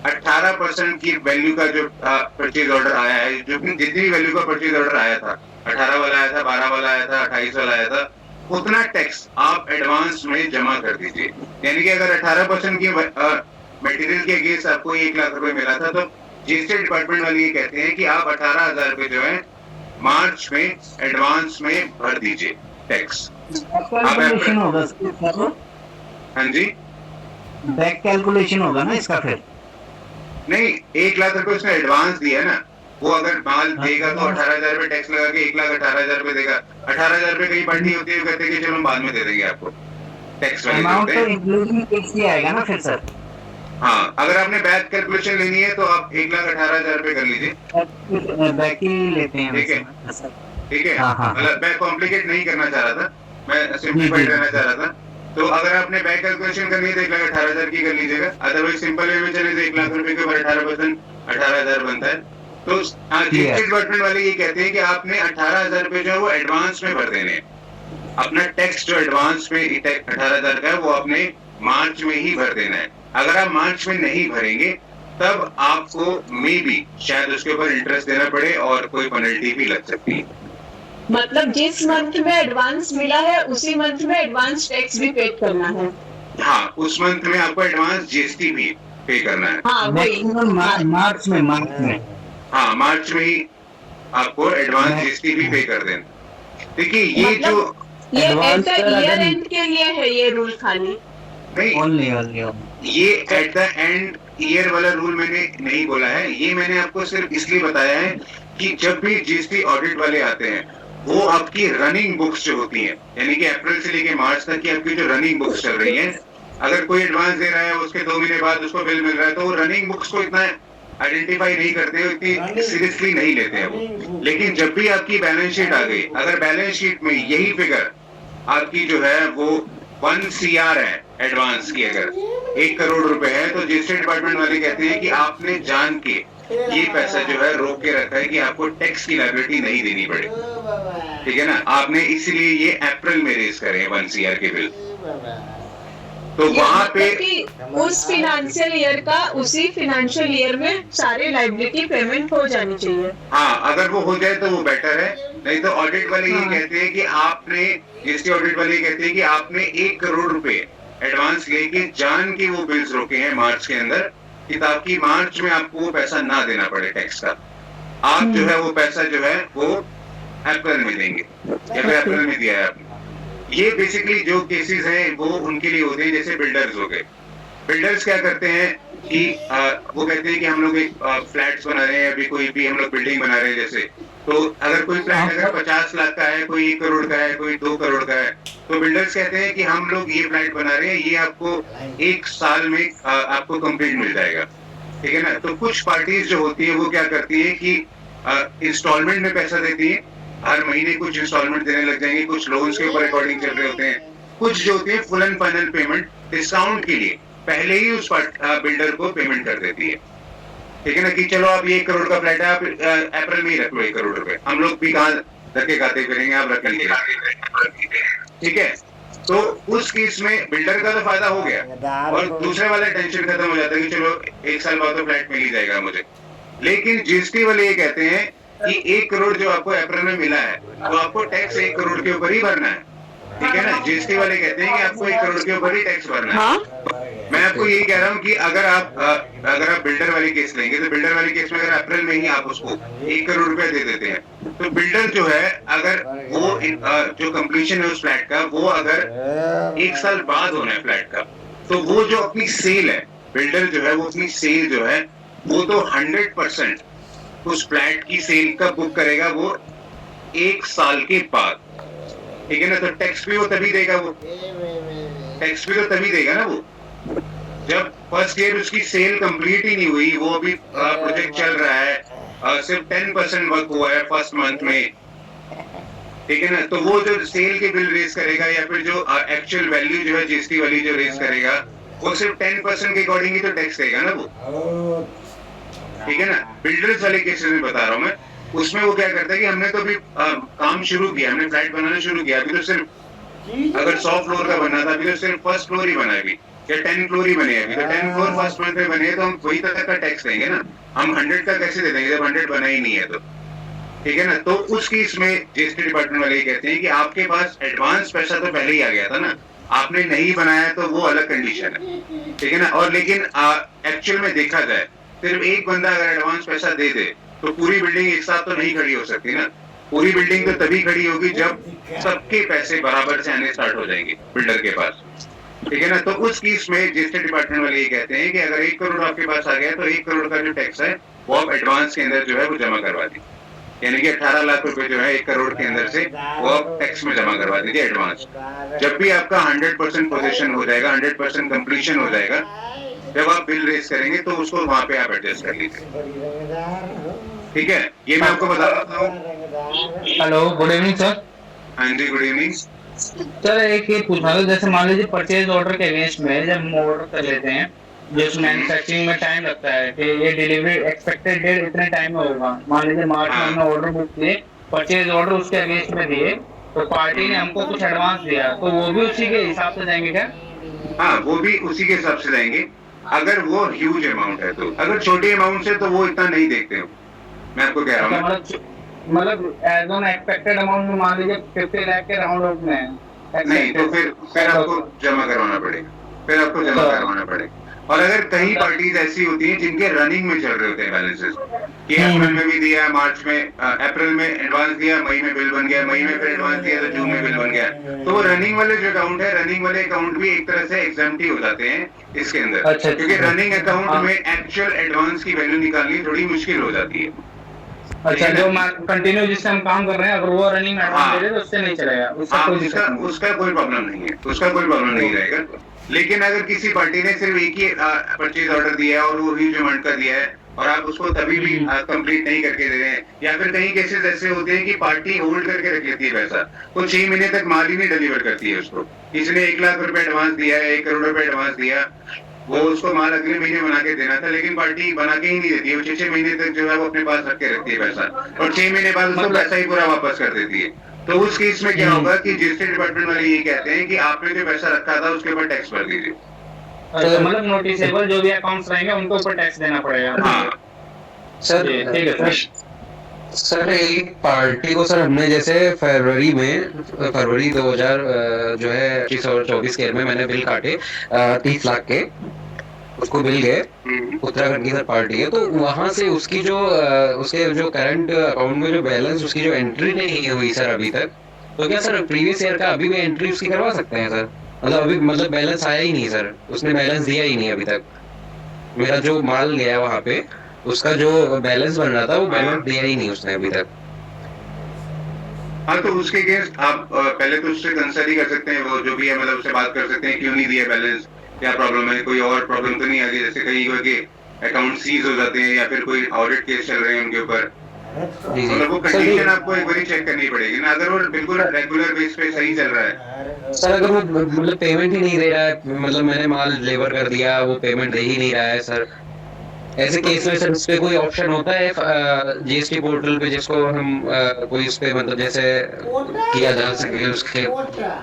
Speaker 1: 18% की वैल्यू का जो परचेज ऑर्डर आया है, जो जितनी भी वैल्यू का परचेज ऑर्डर आया था, 18 वाला आया था, 12 वाला आया था, 28 वाला आया था, उतना टैक्स आप एडवांस में जमा कर दीजिए। यानी कि अगर 18% की मटेरियल के अगेंस्ट आपको 1 लाख रुपए मिला था, तो जीएसटी डिपार्टमेंट वाले ये कहते हैं कि आप 18,000 रुपए जो है मार्च में एडवांस में भर दीजिए टैक्स।
Speaker 7: कैलकुलेशन होगा इसका?
Speaker 1: हाँ जी,
Speaker 7: बैक कैलकुलेशन होगा ना इसका फिर?
Speaker 1: नहीं, 1 लाख रुपए उसने एडवांस दिया ना, वो अगर माल देगा तो 18,000 रुपए टैक्स लगा के 1,18,000 रुपए देगा। 18,000 रुपए कई पार्टी होती है, कहते हैं कि चलो हम बाद में दे देंगे आपको, टैक्स वाले
Speaker 7: अमाउंट
Speaker 1: देते
Speaker 7: तो
Speaker 1: हैं।
Speaker 7: इंक्लूडिंग टैक्स ही आएगा ना फिर सर?
Speaker 1: हाँ, अगर आपने बैक कैलकुलेशन लेनी है तो आप 1,18,000 रुपए कर लीजिए।
Speaker 7: बैक ही लेते हैं
Speaker 1: ठीक है,
Speaker 7: वैसे।
Speaker 1: ठीक है,
Speaker 7: हाँ, हाँ।
Speaker 1: मतलब मैं कॉम्प्लिकेट नहीं करना चाह रहा था, मैं सिंप्लीफाइड रहना चाह रहा था। तो अगर आपने बैक कैलकुलेशन करनी है तो 1,18,000 की कर लीजिएगा, अदरवाइज सिंपल वे में चले तो 1 लाख रुपए के ऊपर 18% 18,000 बनता है। तो जीएसटी डिपार्टमेंट वाले ये कहते हैं कि आपने 18,000 रुपए जो है वो एडवांस में भर देने हैं। अपना टैक्स जो एडवांस में 18,000 का है वो आपने मार्च में ही भर देना है। अगर आप मार्च में नहीं भरेंगे तब आपको मे बी शायद उसके ऊपर इंटरेस्ट देना पड़े और कोई पेनल्टी भी लग सकती है।
Speaker 4: मतलब जिस मंथ में एडवांस मिला है उसी मंथ में एडवांस टैक्स भी पे करना है।
Speaker 1: हाँ, उस मंथ में आपको एडवांस जीएसटी भी पे करना है।
Speaker 4: हाँ,
Speaker 7: मैक्सिमम मार्च में।
Speaker 1: हाँ, मार्च में ही आपको एडवांस जीएसटी भी पे कर देना। देखिए ये जो
Speaker 4: ये
Speaker 7: advance
Speaker 4: at the year and के लिए है ये रूल खाली।
Speaker 1: नहीं,
Speaker 7: ओनली
Speaker 1: ये एट द एंड ईयर वाला रूल मैंने नहीं बोला है, ये मैंने आपको सिर्फ इसलिए बताया है कि जब भी जीएसटी ऑडिट वाले आते हैं वो आपकी रनिंग बुक्स जो होती हैं, यानी कि अप्रैल से लेके मार्च तक की आपकी जो रनिंग बुक्स चल रही हैं, अगर कोई एडवांस दे रहा है उसके 2 महीने बाद उसको बिल मिल रहा है, तो वो रनिंग बुक्स को इतना आइडेंटिफाई नहीं करते, इतनी सीरियसली नहीं लेते हैं वो। लेकिन जब भी आपकी बैलेंस शीट आ गई, अगर बैलेंस शीट में यही फिगर आपकी जो है वो 1 CR है एडवांस की, अगर 1 करोड़ रुपए है, तो जीएसटी डिपार्टमेंट वाले कहते हैं कि आपने जान के ये पैसा जो है रोक के रखा है कि आपको टैक्स की लायबिलिटी नहीं देनी पड़े, ठीक है ना। आपने इसीलिए ये अप्रैल में रेज करे हैं 1 CR के बिल। तो वहां पे
Speaker 4: उस फिनेंशियल ईयर का उसी फिनेंशियल ईयर में सारे लायबिलिटी पेमेंट हो जानी चाहिए।
Speaker 1: हाँ, अगर वो हो जाए तो वो बेटर है, नहीं तो ऑडिट वाले ये कहते हैं कि आपने, जीएसटी ऑडिट वाले कहते हैं कि आपने 1 करोड़ रुपए एडवांस लेके जान के वो बिल्स रोके हैं मार्च के अंदर, कि ताकि मार्च में आपको वो पैसा ना देना पड़े टैक्स का। आप जो है वो पैसा जो है वो अप्रैल में देंगे, या फिर अप्रैल में दिया है आपने। ये बेसिकली जो केसेस हैं वो उनके लिए होते हैं, जैसे बिल्डर्स हो गए। बिल्डर्स क्या करते हैं कि वो कहते हैं कि हम लोग एक फ्लैट्स बना रहे हैं, अभी कोई भी हम लोग बिल्डिंग बना रहे हैं जैसे, तो अगर कोई फ्लैट अगर 50 लाख का है, कोई 1 करोड़ का है, कोई 2 करोड़ का है, तो बिल्डर्स कहते हैं कि हम लोग ये फ्लैट बना रहे हैं, ये आपको 1 साल में आपको कंप्लीट मिल जाएगा, ठीक है ना। तो कुछ पार्टीज जो होती है वो क्या करती है कि इंस्टॉलमेंट में पैसा देती है, हर महीने कुछ इंस्टॉलमेंट देने लग जाएंगे, कुछ लोन्स के ऊपर रिकॉर्डिंग चल रहे होते हैं, कुछ जो होती है full and final payment discount के लिए पहले ही उस बिल्डर को पेमेंट कर देती है, ठीक है ना, कि चलो आप ये 1 करोड़ का फ्लैट है, आप अप्रैल में ही रख लो 1 करोड़ रुपए, हम लोग भी कहाँ धक्के खाते फिरेंगे, आप रख लीजिए, ठीक है। तो उस केस में बिल्डर का तो फायदा हो गया और दूसरे वाले टेंशन खत्म हो जाता है कि चलो 1 साल बाद तो फ्लैट मिल ही जाएगा मुझे। लेकिन जीएसटी वाले ये कहते हैं कि 1 करोड़ जो आपको अप्रैल में मिला है तो आपको टैक्स 1 करोड़ के ऊपर ही भरना है, ठीक है ना। जीएसटी वाले कहते हैं कि आपको 1 करोड़ के ऊपर ही टैक्स भरना है। मैं आपको यही कह रहा हूँ कि अगर आप बिल्डर वाले केस लेंगे तो बिल्डर वाले केस में अगर अप्रैल में ही आप उसको 1 करोड़ रुपए दे देते हैं तो बिल्डर जो है, अगर वो जो कंप्लीशन है उस फ्लैट का वो अगर 1 साल बाद होना है फ्लैट का, तो वो जो अपनी सेल है, बिल्डर जो है वो अपनी सेल जो है वो तो 100% उस फ्लैट की सेल का बुक करेगा वो 1 साल के बाद, ठीक है ना। तो टैक्स भी वो तभी देगा, वो टैक्स भी तो तभी देगा ना वो जब फर्स्ट ईयर उसकी सेल कंप्लीट ही नहीं हुई, वो अभी प्रोजेक्ट चल रहा है, सिर्फ 10% वर्क हुआ है फर्स्ट मंथ में, ठीक है ना। तो वो जो सेल के बिल रेस करेगा या फिर जो एक्चुअल वैल्यू जो है जीएसटी वाली जो रेस करेगा, वो सिर्फ 10% के अकॉर्डिंग ही तो टैक्स देगा ना वो, ठीक है ना। बिल्डर्स वाले केसेस में बता रहा हूँ मैं, उसमें वो क्या करता है कि हमने तो अभी काम शुरू किया, हमने फ्लैट बनाना शुरू किया, अभी तो सिर्फ अगर 100 फ्लोर का बनना था, अभी तो सिर्फ फर्स्ट फ्लोर ही बना है अभी, या 10 फ्लोर ही बने अभी, तो 10 फ्लोर फर्स्ट मंथ में बने तो हम वही तक का टैक्स देंगे ना, हम 100 का कैसे दे देंगे जब 100 बना ही नहीं है तो, ठीक है ना। तो उस केस में जीएसटी डिपार्टमेंट वाले ये कहते हैं कि आपके पास एडवांस पैसा तो पहले ही आ गया था ना, आपने नहीं बनाया तो वो अलग कंडीशन है, ठीक है ना। और लेकिन एक्चुअल में देखा जाए, सिर्फ एक बंदा अगर एडवांस पैसा दे दे तो पूरी बिल्डिंग एक साथ तो नहीं खड़ी हो सकती ना, पूरी बिल्डिंग तो तभी खड़ी होगी जब सबके पैसे बराबर से आने स्टार्ट हो जाएंगे बिल्डर के पास, ठीक है ना। तो उस केस में जीएसटी डिपार्टमेंट वाले ये कहते हैं कि अगर 1 करोड़ आपके पास आ गया तो 1 करोड़ का जो टैक्स है वो आप एडवांस के अंदर जो है वो जमा करवा दी, यानी कि 18 लाख रुपए जो है 1 करोड़ के अंदर से वो आप टैक्स में जमा करवा दीजिए एडवांस। जब भी आपका 100% पोजीशन हो जाएगा, 100% कंप्लीशन हो जाएगा, जब आप बिल रेस करेंगे तो उसको वहां पे आप एडजस्ट कर लीजिए, ठीक है। ये मैं आपको बता रहा हूँ।
Speaker 8: Hello, good evening sir.
Speaker 1: हाँ जी, गुड इवनिंग
Speaker 8: सर, एक ये पूछना था, जैसे मान लीजिए परचेज ऑर्डर के अगेंस्ट में जब हम ऑर्डर कर लेते हैं, जो मैन्युफैक्चरिंग में टाइम लगता है कि ये डिलीवरी एक्सपेक्टेड डेट इतने टाइम में होगा, मान लीजिए मार्च में हमने ऑर्डर बुक किए, परचेज ऑर्डर उसके अगेंस्ट में दिए, तो पार्टी ने हमको कुछ एडवांस दिया, तो वो भी उसी के हिसाब से जाएंगे क्या?
Speaker 1: हाँ, वो भी उसी के हिसाब से जाएंगे, अगर वो ह्यूज अमाउंट है तो। अगर छोटी अमाउंट है तो वो इतना नहीं देखते हो, मैं आपको कह रहा हूँ।
Speaker 8: मतलब एज ऑन एक्सपेक्टेड अमाउंट में मान लीजिए 50 लाख के राउंड ऑफ में
Speaker 1: नहीं, तो फिर आपको जमा करवाना पड़ेगा, फिर आपको जमा करवाना पड़ेगा। और अगर कई पार्टीज ऐसी होती हैं जिनके रनिंग में चल रहे होते हैं बैलेंसेस, कि अप्रैल में भी दिया, मार्च में, अप्रैल में एडवांस दिया, मई में बिल बन गया, मई में फिर एडवांस दिया तो जून में बिल बन गया, तो वो रनिंग वाले जो अकाउंट है, रनिंग वाले अकाउंट भी एक तरह से एग्जम्प्ट हो जाते हैं इसके अंदर।
Speaker 8: अच्छा,
Speaker 1: क्योंकि रनिंग अकाउंट में एक्चुअल एडवांस की वैल्यू निकालनी थोड़ी मुश्किल हो जाती है।
Speaker 8: अच्छा, जो कंटिन्यू जिससे हम काम कर रहे हैं, अगर वो रनिंग में एडवांस दे दे तो उससे नहीं चलेगा, उसका
Speaker 1: कोई प्रॉब्लम नहीं है, उसका कोई प्रॉब्लम नहीं रहेगा। लेकिन अगर किसी पार्टी ने सिर्फ एक ही परचेज ऑर्डर दिया है और वो ह्यूज अमाउंट का दिया है और आप उसको तभी भी कंप्लीट नहीं करके दे रहे हैं, या फिर कई केसेस ऐसे होते हैं कि पार्टी होल्ड करके रख लेती है पैसा, तो 6 महीने तक माल ही नहीं डिलीवर करती है उसको। इसने 1 लाख रुपए एडवांस दिया है, 1 करोड़ रुपए एडवांस दिया, वो उसको माल अगले महीने बना के देना था, लेकिन पार्टी बना के ही नहीं देती है, वो 6 महीने तक जो है वो अपने पास रख के रखती है पैसा, और 6 महीने बाद उसको पैसा ही पूरा वापस कर देती है। तो उस केस में क्या होगा कि जीएसटी डिपार्टमेंट वाले ये कहते हैं कि आपने जो पैसा रखा था उसके ऊपर टैक्स भर दीजिए।
Speaker 8: अच्छा, मतलब नोटिसेबल जो भी अकाउंट्स रहेंगे उनको ऊपर टैक्स देना पड़ेगा।
Speaker 1: हाँ
Speaker 9: सर,
Speaker 8: ठीक है
Speaker 9: सर, एक पार्टी को सर हमने जैसे फरवरी 2000 जो है 24 के में मैंने बिल काटे 30 लाख के, उसको बिल गए, उत्तराखंड की सर पार्टी है, तो वहां से उसकी जो उसके जो करंट अकाउंट में जो बैलेंस, उसकी जो एंट्री नहीं हुई सर अभी तक, तो क्या सर प्रीवियस ईयर का अभी भी एंट्री उसकी करवा सकते हैं सर? मतलब अभी मतलब बैलेंस आया ही नहीं सर, उसने बैलेंस दिया ही नहीं अभी तक, मेरा जो माल गया वहां पे उसका जो बैलेंस बन रहा था वो बैलेंस दिया ही नहीं उसने अभी तक।
Speaker 1: हाँ, तो उसके अगेंस्ट आप पहले तो उससे कंसल्ट ही कर सकते हैं, वो जो भी है मतलब उससे बात कर सकते हैं, क्यों नहीं दिया बैलेंस, क्या प्रॉब्लम है, कोई और प्रॉब्लम तो नहीं आ गई, जैसे कहीं हुआ कि अकाउंट सीज हो जाते हैं या फिर कोई ऑडिट केस चल रहे हैं उनके ऊपर, मतलब वो कंडीशन आपको एक बार चेक करनी पड़ेगी ना। अगर वो बिल्कुल रेगुलर बेस पे सही चल रहा है
Speaker 9: सर, अगर वो मतलब पेमेंट ही नहीं दे रहा है, मतलब मैंने माल डिलीवर कर दिया, वो पेमेंट दे ही नहीं रहा है सर, ऐसे केस में सर उस पे कोई ऑप्शन होता है जीएसटी पोर्टल पे जिसको हम कोई उस पे मतलब जैसे किया जा सके उसके?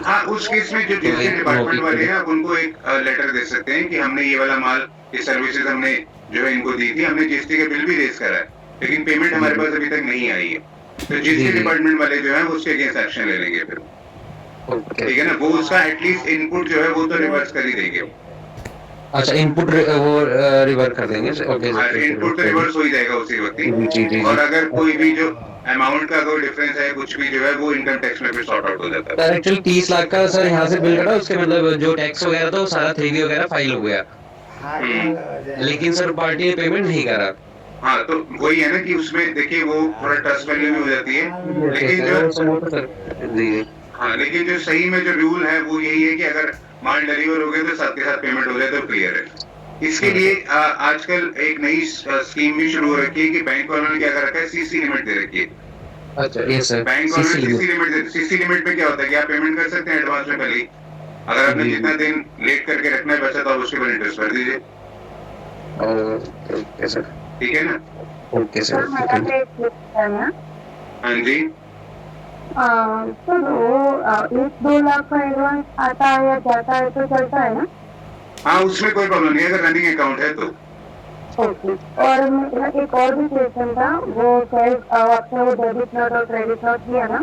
Speaker 1: हाँ, उस केस में जो जीएसटी डिपार्टमेंट वाले हैं उनको एक लेटर दे सकते हैं कि हमने ये वाला माल, ये सर्विसेज हमने जो है इनको दी थी, हमने जीएसटी का बिल भी रेज करा है, लेकिन पेमेंट हमारे पास अभी तक नहीं आई है, तो जीएसटी डिपार्टमेंट वाले जो है उसके अगेंस्ट एक्शन ले लेंगे फिर, ठीक है ना। वो उसका एटलीस्ट इनपुट जो है वो तो रिवर्स कर ही देंगे।
Speaker 9: अच्छा, इनपुट वो रिवर्स कर देंगे, ओके,
Speaker 1: इनपुट तो रिवर्स हो ही जाएगा उसी वक्त ही, और अगर कोई भी जो अमाउंट का कोई डिफरेंस है कुछ भी जो है वो इनकम टैक्स में फिर सॉर्ट आउट हो जाता है।
Speaker 9: एक्चुअली 30 लाख का सर यहाँ से बिल कटा, उसके मतलब जो टैक्स वगैरह था वो सारा 3B वगैरह फाइल हो गया, लेकिन सर पार्टी ने पेमेंट नहीं करा।
Speaker 1: हाँ, तो वही है ना कि उसमें देखिए वो थोड़ा ट्रस्ट वैल्यू में हो जाती है, लेकिन जो सही में जो रूल है वो यही है कि अगर माल डिलीवर हो गया तो साथ के साथ पेमेंट हो जाए तो क्लियर है। इसके लिए आजकल एक नई स्कीम भी शुरू हो रखी है कि बैंक वालों ने क्या कर रखा है, सीसी लिमिट दे रखी है
Speaker 9: अच्छा यस सर
Speaker 1: बैंक और सीसी लिमिट में क्या होता है कि आप पेमेंट कर सकते हैं एडवांस में पहले ही। अगर आपने जितना दिन लेट करके रखना है पैसा तो आप उसके ऊपर इंटरेस्ट भर दीजिए।
Speaker 9: ओके सर
Speaker 1: ठीक है ना?
Speaker 9: ओके सर
Speaker 1: हाँ जी।
Speaker 10: सर वो 1-2 लाख का एडवांस आता है या जाता है तो चलता है ना?
Speaker 1: हाँ उसमें कोई प्रॉब्लम नहीं है अगर रनिंग अकाउंट है तो।
Speaker 10: ओके। और मेरा एक और भी क्वेश्चन था, वो आपने वो डेबिट नोट और क्रेडिट नोट किया ना,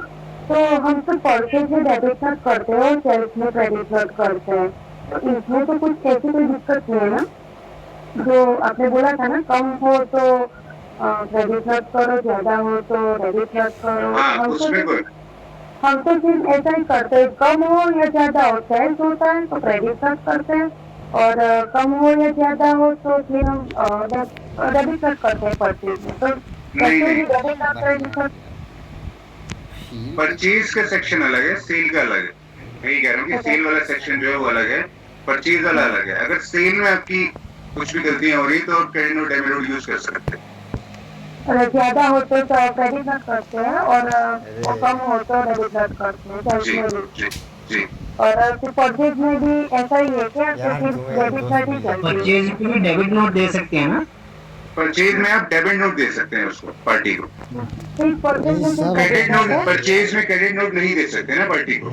Speaker 10: तो हम तो परचेज में डेबिट नोट करते हैं और सेल्स में क्रेडिट नोट करते हैं, तो इसमें तो कुछ ऐसी कोई दिक्कत नहीं है ना? जो आपने बोला था ना कम हो तो क्रेडिट नोट करो, ज्यादा हो तो डेबिट नोट करो।
Speaker 1: हाँ उसमें कोई
Speaker 10: हम तो सिर्फ ऐसा ही करते हैं, कम हो या ज्यादा हो सेल्स होता है तो क्रेडिट नोट करते हैं, और कम हो या ज्यादा हो तो फिर हम डेबिट नोट करते हैं परचेज में। तो डेबिट और क्रेडिट नोट
Speaker 1: परचेज का सेक्शन अलग है, सेल का अलग है। मैं ये कह रहा हूँ कि सेल वाला सेक्शन जो है वो अलग है, परचेज वाला अलग है। अगर सेल में आपकी कुछ भी गलतियां हो रही तो आप credit note debit note use कर सकते हैं।
Speaker 10: ज्यादा हो तो क्रेडिट नोट करते हैं और कम हो तो डेबिट नोट करते हैं।
Speaker 1: जी जी जी।
Speaker 10: और परचेज में भी ऐसा ही है क्या? तो फिर डेबिट नोट ही चलती है?
Speaker 7: परचेज पे भी डेबिट नोट दे सकते हैं ना?
Speaker 1: परचेज में आप डेबिट नोट दे सकते हैं उसको पार्टी को।
Speaker 10: सिर्फ परचेज में
Speaker 1: क्रेडिट नोट परचेज में क्रेडिट नोट नहीं दे सकते ना पार्टी को।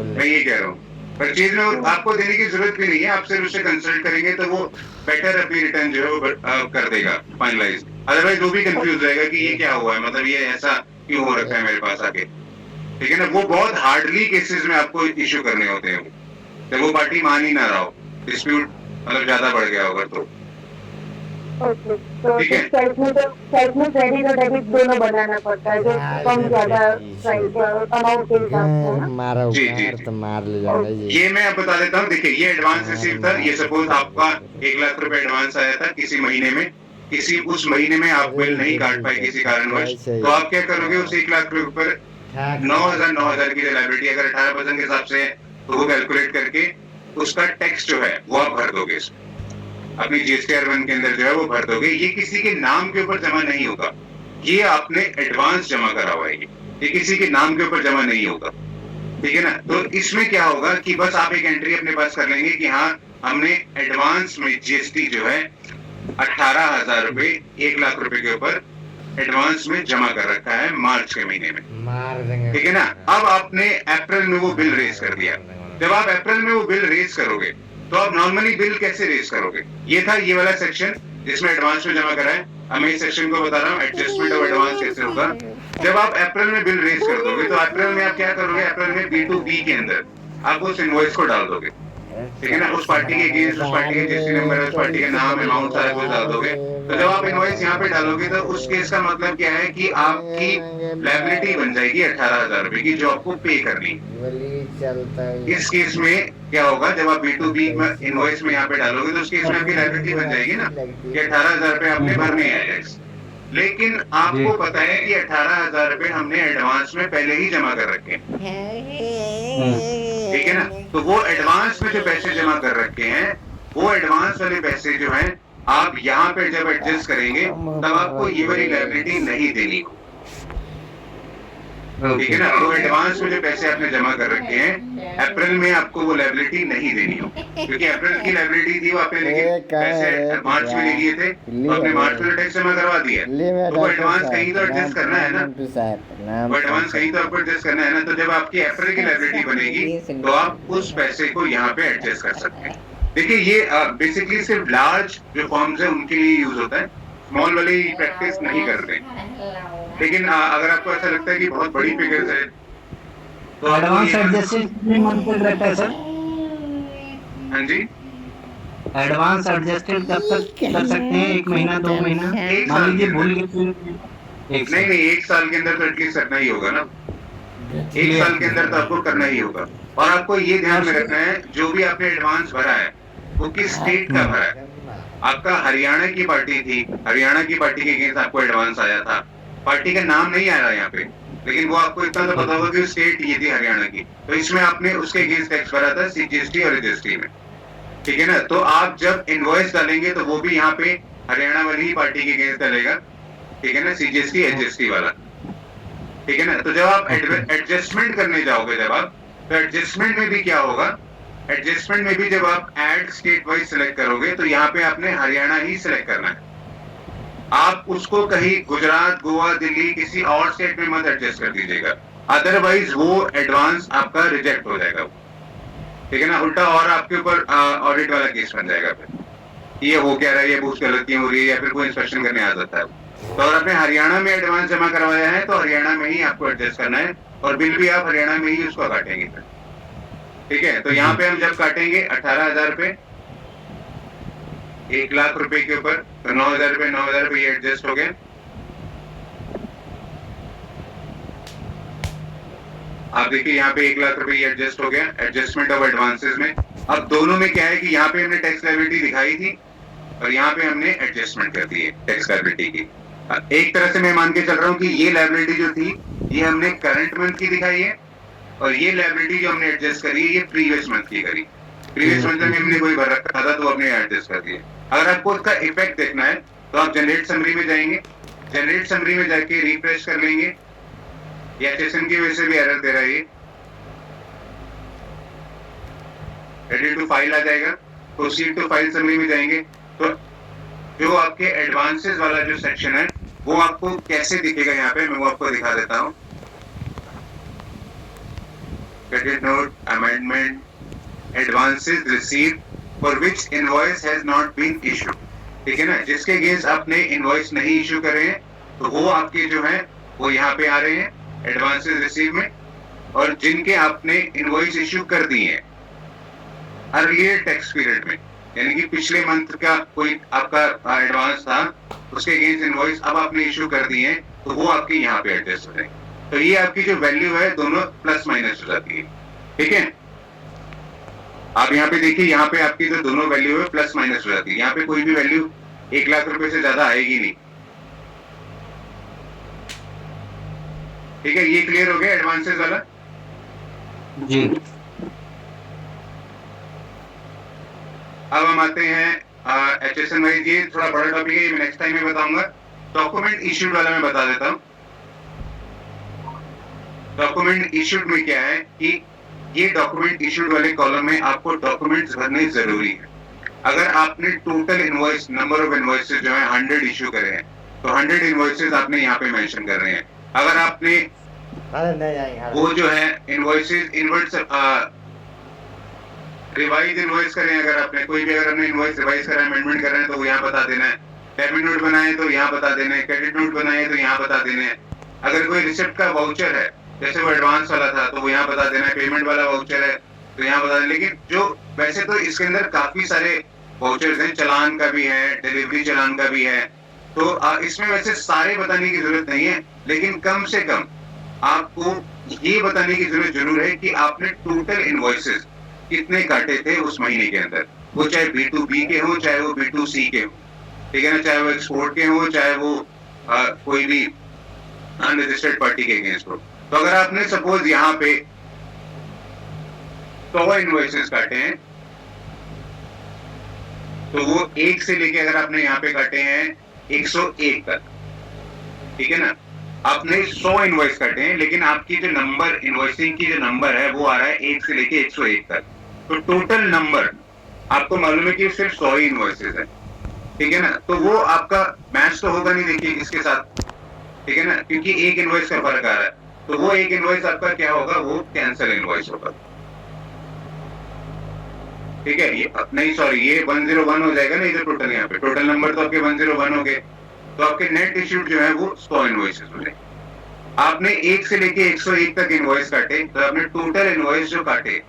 Speaker 1: मैं ये कह रहा हूँ परचेज में आपको देने की जरूरत भी नहीं है, आप सिर्फ उससे कंसल्ट करेंगे तो वो बेटर अपनी रिटर्न जो है वो कर देगा फाइनलाइज। अदरवाइज वो भी कंफ्यूज रहेगा कि ये क्या हुआ है, मतलब ये ऐसा क्यों हो रखा है मेरे पास आके। ठीक है ना? वो बहुत हार्डली केसेस में आपको इश्यू करने होते हैं, जब वो पार्टी मान ही ना रहा हो, डिस्प्यूट मतलब ज्यादा बढ़ गया होगा तो।
Speaker 10: ओके। तो सेल्स में क्रेडिट और डेबिट दोनों बनाना पड़ता है, जो कम ज्यादा अमाउंट के हिसाब से ना?
Speaker 2: मारा
Speaker 1: जी,
Speaker 2: उखाड़
Speaker 1: जी।
Speaker 2: तो मार ले जाना जी।
Speaker 1: ये मैं आप बता देता हूँ, देखिए ये एडवांस रिसीव था, ये सपोज आपका 1 लाख रुपए एडवांस आया था किसी महीने में, किसी उस महीने में आप बिल नहीं काट पाए किसी कारणवश, तो आप क्या करोगे उस 1 लाख रुपए पर 9,000 की लायबिलिटी अगर 18% के हिसाब से तो वो कैलकुलेट करके उसका टैक्स जो है वो आप भर दोगे इसमें, अपनी GSTR-1 के अंदर जो है वो भर दोगे। ये किसी के नाम के ऊपर जमा नहीं होगा, ये आपने एडवांस जमा करा हुआ है, ये किसी के नाम के ऊपर जमा नहीं होगा। ठीक है ना? तो इसमें क्या होगा कि बस आप एक एंट्री अपने पास कर लेंगे कि हाँ हमने एडवांस में GST जो है 18,000 रुपए 1 लाख रुपए के ऊपर एडवांस में जमा कर रखा है मार्च के महीने में।
Speaker 2: मार देंगे।
Speaker 1: ठीक है ना? अब आपने अप्रैल में वो बिल रेज कर दिया। जब आप अप्रैल में वो बिल रेज करोगे तो आप नॉर्मली बिल कैसे रेज करोगे? ये था ये वाला सेक्शन जिसमें एडवांस में जमा करा है। अब मैं इस सेक्शन को बता रहा हूँ एडजस्टमेंट ऑफ एडवांस कैसे होगा। जब आप अप्रैल में बिल रेज कर दोगे तो अप्रैल में आप क्या करोगे? अप्रैल में B2B के अंदर आप उस इनवॉइस को डाल दोगे। ठीक है ना? उस पार्टी के अगेंस्ट उस पार्टी के GST नंबर है, उस पार्टी का नाम, अमाउंट सारा कुछ डाल दोगे। तो जब आप इनवॉइस यहाँ पे डालोगे तो उस केस का मतलब क्या है कि आपकी लायबिलिटी बन जाएगी 18,000 रुपए की जो आपको पे करनी। इस केस में क्या होगा? जब आप B2B में इनवॉइस में यहाँ पे डालोगे तो उस केस में आपकी लायबिलिटी बन जाएगी ना कि 18,000 रुपए आपने भरने हैं टैक्स। लेकिन आपको पता है कि 18,000 रुपए हमने एडवांस में पहले ही जमा कर रखे हैं। ठीक है ना? तो वो एडवांस में जो पैसे जमा कर रखे हैं वो एडवांस वाले पैसे जो हैं आप यहाँ पे जब एडजस्ट करेंगे तब आपको ये वाली लायबिलिटी नहीं देनी हो। ठीक है ना? तो एडवांस में जो पैसे आपने जमा कर रखे हैं अप्रैल में आपको वो लायबिलिटी नहीं देनी हो, क्योंकि अप्रैल की लायबिलिटी थी वो आपने लेकिन पैसे मार्च में ले लिए थे तो आपने मार्च में टैक्स जमा करवा दिया। तो वो एडवांस कहीं तो एडजस्ट करना है ना, वो एडवांस कहीं तो आपको एडजस्ट करना है ना। तो जब आपकी अप्रैल की लायबिलिटी बनेगी तो आप उस पैसे को यहाँ पे एडजस्ट कर सकते हैं। देखिए ये बेसिकली सिर्फ लार्ज जो फॉर्म्स है उनके लिए यूज होता है, स्मॉल वाले प्रैक्टिस नहीं करते। लेकिन अगर आपको ऐसा लगता है कि बहुत बड़ी फिगर्स है तो
Speaker 7: एडवांस एडजस्टेड कितने मंथ तक रहता है सर?
Speaker 1: हाँ जी,
Speaker 7: एडवांस एडजस्टेड कब तक कर सकते हैं? 1 महीना 2 महीना? मान लीजिए भूल गए
Speaker 1: नहीं 1 साल के अंदर तो एटलीस्ट करना ही होगा ना। 1 साल के अंदर तो आपको करना ही होगा। और आपको ये ध्यान में रखना है जो भी आपने एडवांस भरा है वो किस स्टेट का भरा है। आपका हरियाणा की पार्टी थी, हरियाणा की पार्टी के अगेंस्ट आपको एडवांस आया था, पार्टी का नाम नहीं आ रहा यहाँ पे, लेकिन वो आपको इतना तो पता होगा कि स्टेट ये थी हरियाणा की, तो इसमें आपने उसके अगेंस्ट टैक्स भरा था CGST और रजिस्ट्री में। ठीक है ना? तो आप जब इनवॉइस डालेंगे तो वो भी यहाँ पे हरियाणा वाली ही पार्टी के अगेंस्ट डालेगा ठीक है ना, CGST HST वाला, ठीक है ना। तो जब आप एडजस्टमेंट करने जाओगे, जब आप, तो एडजस्टमेंट में भी क्या होगा, एडजस्टमेंट में भी जब आप ऐड स्टेट वाइज सिलेक्ट करोगे तो यहाँ पे आपने हरियाणा ही सिलेक्ट करना है। आप उसको कहीं गुजरात, गोवा, दिल्ली किसी और स्टेट में मत एडजस्ट कर दीजिएगा, अदरवाइज वो एडवांस आपका रिजेक्ट हो जाएगा, ठीक है ना। उल्टा और आपके ऊपर ऑडिट वाला केस बन जाएगा, फिर ये हो क्या रहा है, ये बहुत गलतियां हो रही है, या फिर कोई इंस्पेक्शन करने आ जाता है। तो अगर आपने हरियाणा में एडवांस जमा करवाया है तो हरियाणा में ही आपको एडजस्ट करना है, और बिल भी आप हरियाणा में ही उसको काटेंगे फिर, ठीक है। तो यहाँ पे हम जब काटेंगे 18,000 रुपए 1 लाख रुपए के ऊपर, तो 9,000 रुपए ये एडजस्ट हो गए। आप देखिए यहाँ पे 1 लाख रुपए ये एडजस्ट हो गया, एडजस्टमेंट ऑफ एडवांसेस में। अब दोनों में क्या है कि यहाँ पे हमने टैक्स लायबिलिटी दिखाई थी और यहाँ पे हमने एडजस्टमेंट कर दी है टैक्स लायबिलिटी की। एक तरह से मैं मान के चल रहा हूँ कि ये लायबिलिटी जो थी ये हमने करंट मंथ की दिखाई है, और ये लायबिलिटी जो हमने एडजस्ट करी है ये प्रीवियस मंथ की करी। प्रीवियस मंथ में हमने कोई भर रखा था तो हमने एडजस्ट कर दिया। अगर आपको उसका इफेक्ट देखना है तो आप जनरेट समरी में जाएंगे, जनरेट समरी में जाके रिफ्रेश कर लेंगे, या HSN की वजह से भी एरर दे रहा है ये, एडिट टू फाइल आ जाएगा, प्रोसीड टू फाइल समरी में जाएंगे तो जो आपके एडवांसेस वाला जो सेक्शन है वो आपको कैसे दिखेगा, यहाँ पे मैं वो आपको दिखा देता हूँ। Credit note, amendment, advances receive for which invoice has not been issue, ठीक है ना। जिसके अगेंस्ट आपने इनवॉइस नहीं इशू करे हैं तो वो आपके जो है वो यहाँ पे आ रहे हैं एडवांसेस रिसीव में, और जिनके आपने इनवॉइस इशू कर दिए हैं अर्लियर टैक्स पीरियड में, यानी कि पिछले मंथ का कोई आपका एडवांस था उसके अगेंस्ट इनवॉइस अब आपने इशू कर दिए हैं तो वो आपके यहाँ पे एडजस्ट हो जाएंगे। तो ये आपकी जो वैल्यू है दोनों प्लस माइनस हो जाती है, ठीक है। आप यहाँ पे देखिए, यहाँ पे आपकी जो दोनों वैल्यू है प्लस माइनस हो जाती है। यहाँ पे कोई भी वैल्यू 1 लाख रुपए से ज्यादा आएगी नहीं, ठीक है। ये क्लियर हो गया एडवांसेस वाला
Speaker 7: जी।
Speaker 1: अब हम आते हैं HSN वाइज, ये थोड़ा बड़ा टॉपिक है, ये नेक्स्ट टाइम में बताऊंगा। डॉक्यूमेंट इश्यूड वाला मैं बता देता हूँ। डॉक्यूमेंट इश्यूड में क्या है कि ये डॉक्यूमेंट इश्यूड वाले कॉलम में आपको डॉक्यूमेंट्स भरने जरूरी है। अगर आपने total invoice, number of invoices जो है 100 इश्यू करे हैं तो 100 इनवॉइसेस आपने यहाँ पे मेंशन कर रहे हैं। अगर आपने वो जो है इनवॉइसेस इनवर्ट्स रिवाइज इनवॉइस करें, अगर आपने कोई भी अगर हमने इनवॉइस रिवाइज करा है, अमेंडमेंट कर रहे हैं तो वो यहाँ बता देना है। डेबिट नोट बनाए तो यहाँ बता देना है, क्रेडिट नोट बनाए तो यहाँ बता देना है। अगर कोई रिसिप्ट का वाउचर है, जैसे वो एडवांस वाला था तो वो यहाँ बता देना है, पेमेंट वाला वाउचर है तो यहाँ बता देना। लेकिन जो वैसे तो इसके अंदर काफी सारे वाउचर्स हैं, चालान का भी है, डिलीवरी चालान का भी है, तो इसमें वैसे सारे बताने की जरूरत नहीं है, लेकिन कम से कम आपको ये बताने की जरूरत जरूर है कि आपने टोटल इनवॉइसेस कितने काटे थे उस महीने के अंदर, वो चाहे B2B के हो चाहे वो B2C के हो, ठीक है ना, चाहे वो एक्सपोर्ट के हो चाहे वो कोई भी अनरजिस्टर्ड पार्टी के अगेंस्ट हो। तो अगर आपने सपोज यहाँ पे 100 इनवॉइसेस काटे हैं तो वो 1 से लेके अगर आपने यहाँ पे काटे हैं 101 तक, ठीक है ना, आपने 100 इनवॉइस काटे हैं, लेकिन आपकी जो नंबर इनवॉइसिंग की जो नंबर है वो आ रहा है 1 से लेके 101 तक। तो टोटल नंबर आपको मालूम है कि सिर्फ 100 ही इनवॉइसेस है, ठीक है ना। तो वो आपका मैच तो होगा नहीं देखिए इसके साथ, ठीक है ना, क्योंकि एक इनवॉइस का फर्क आ रहा है। तो वो एक इनवॉइस आपका क्या होगा, वो कैंसिल इनवॉइस होगा, ठीक है। ये नहीं सॉरी, ये 101 हो जाएगा ना इधर टोटल, यहाँ पे टोटल नंबर तो आपके 101 हो गए, तो आपके नेट इश्यूड जो है वो 100 इनवॉइसेस हो जाएंगे। आपने 1 से लेके 101 तक इनवॉइस काटे, तो आपने टोटल इनवॉइस जो काटे,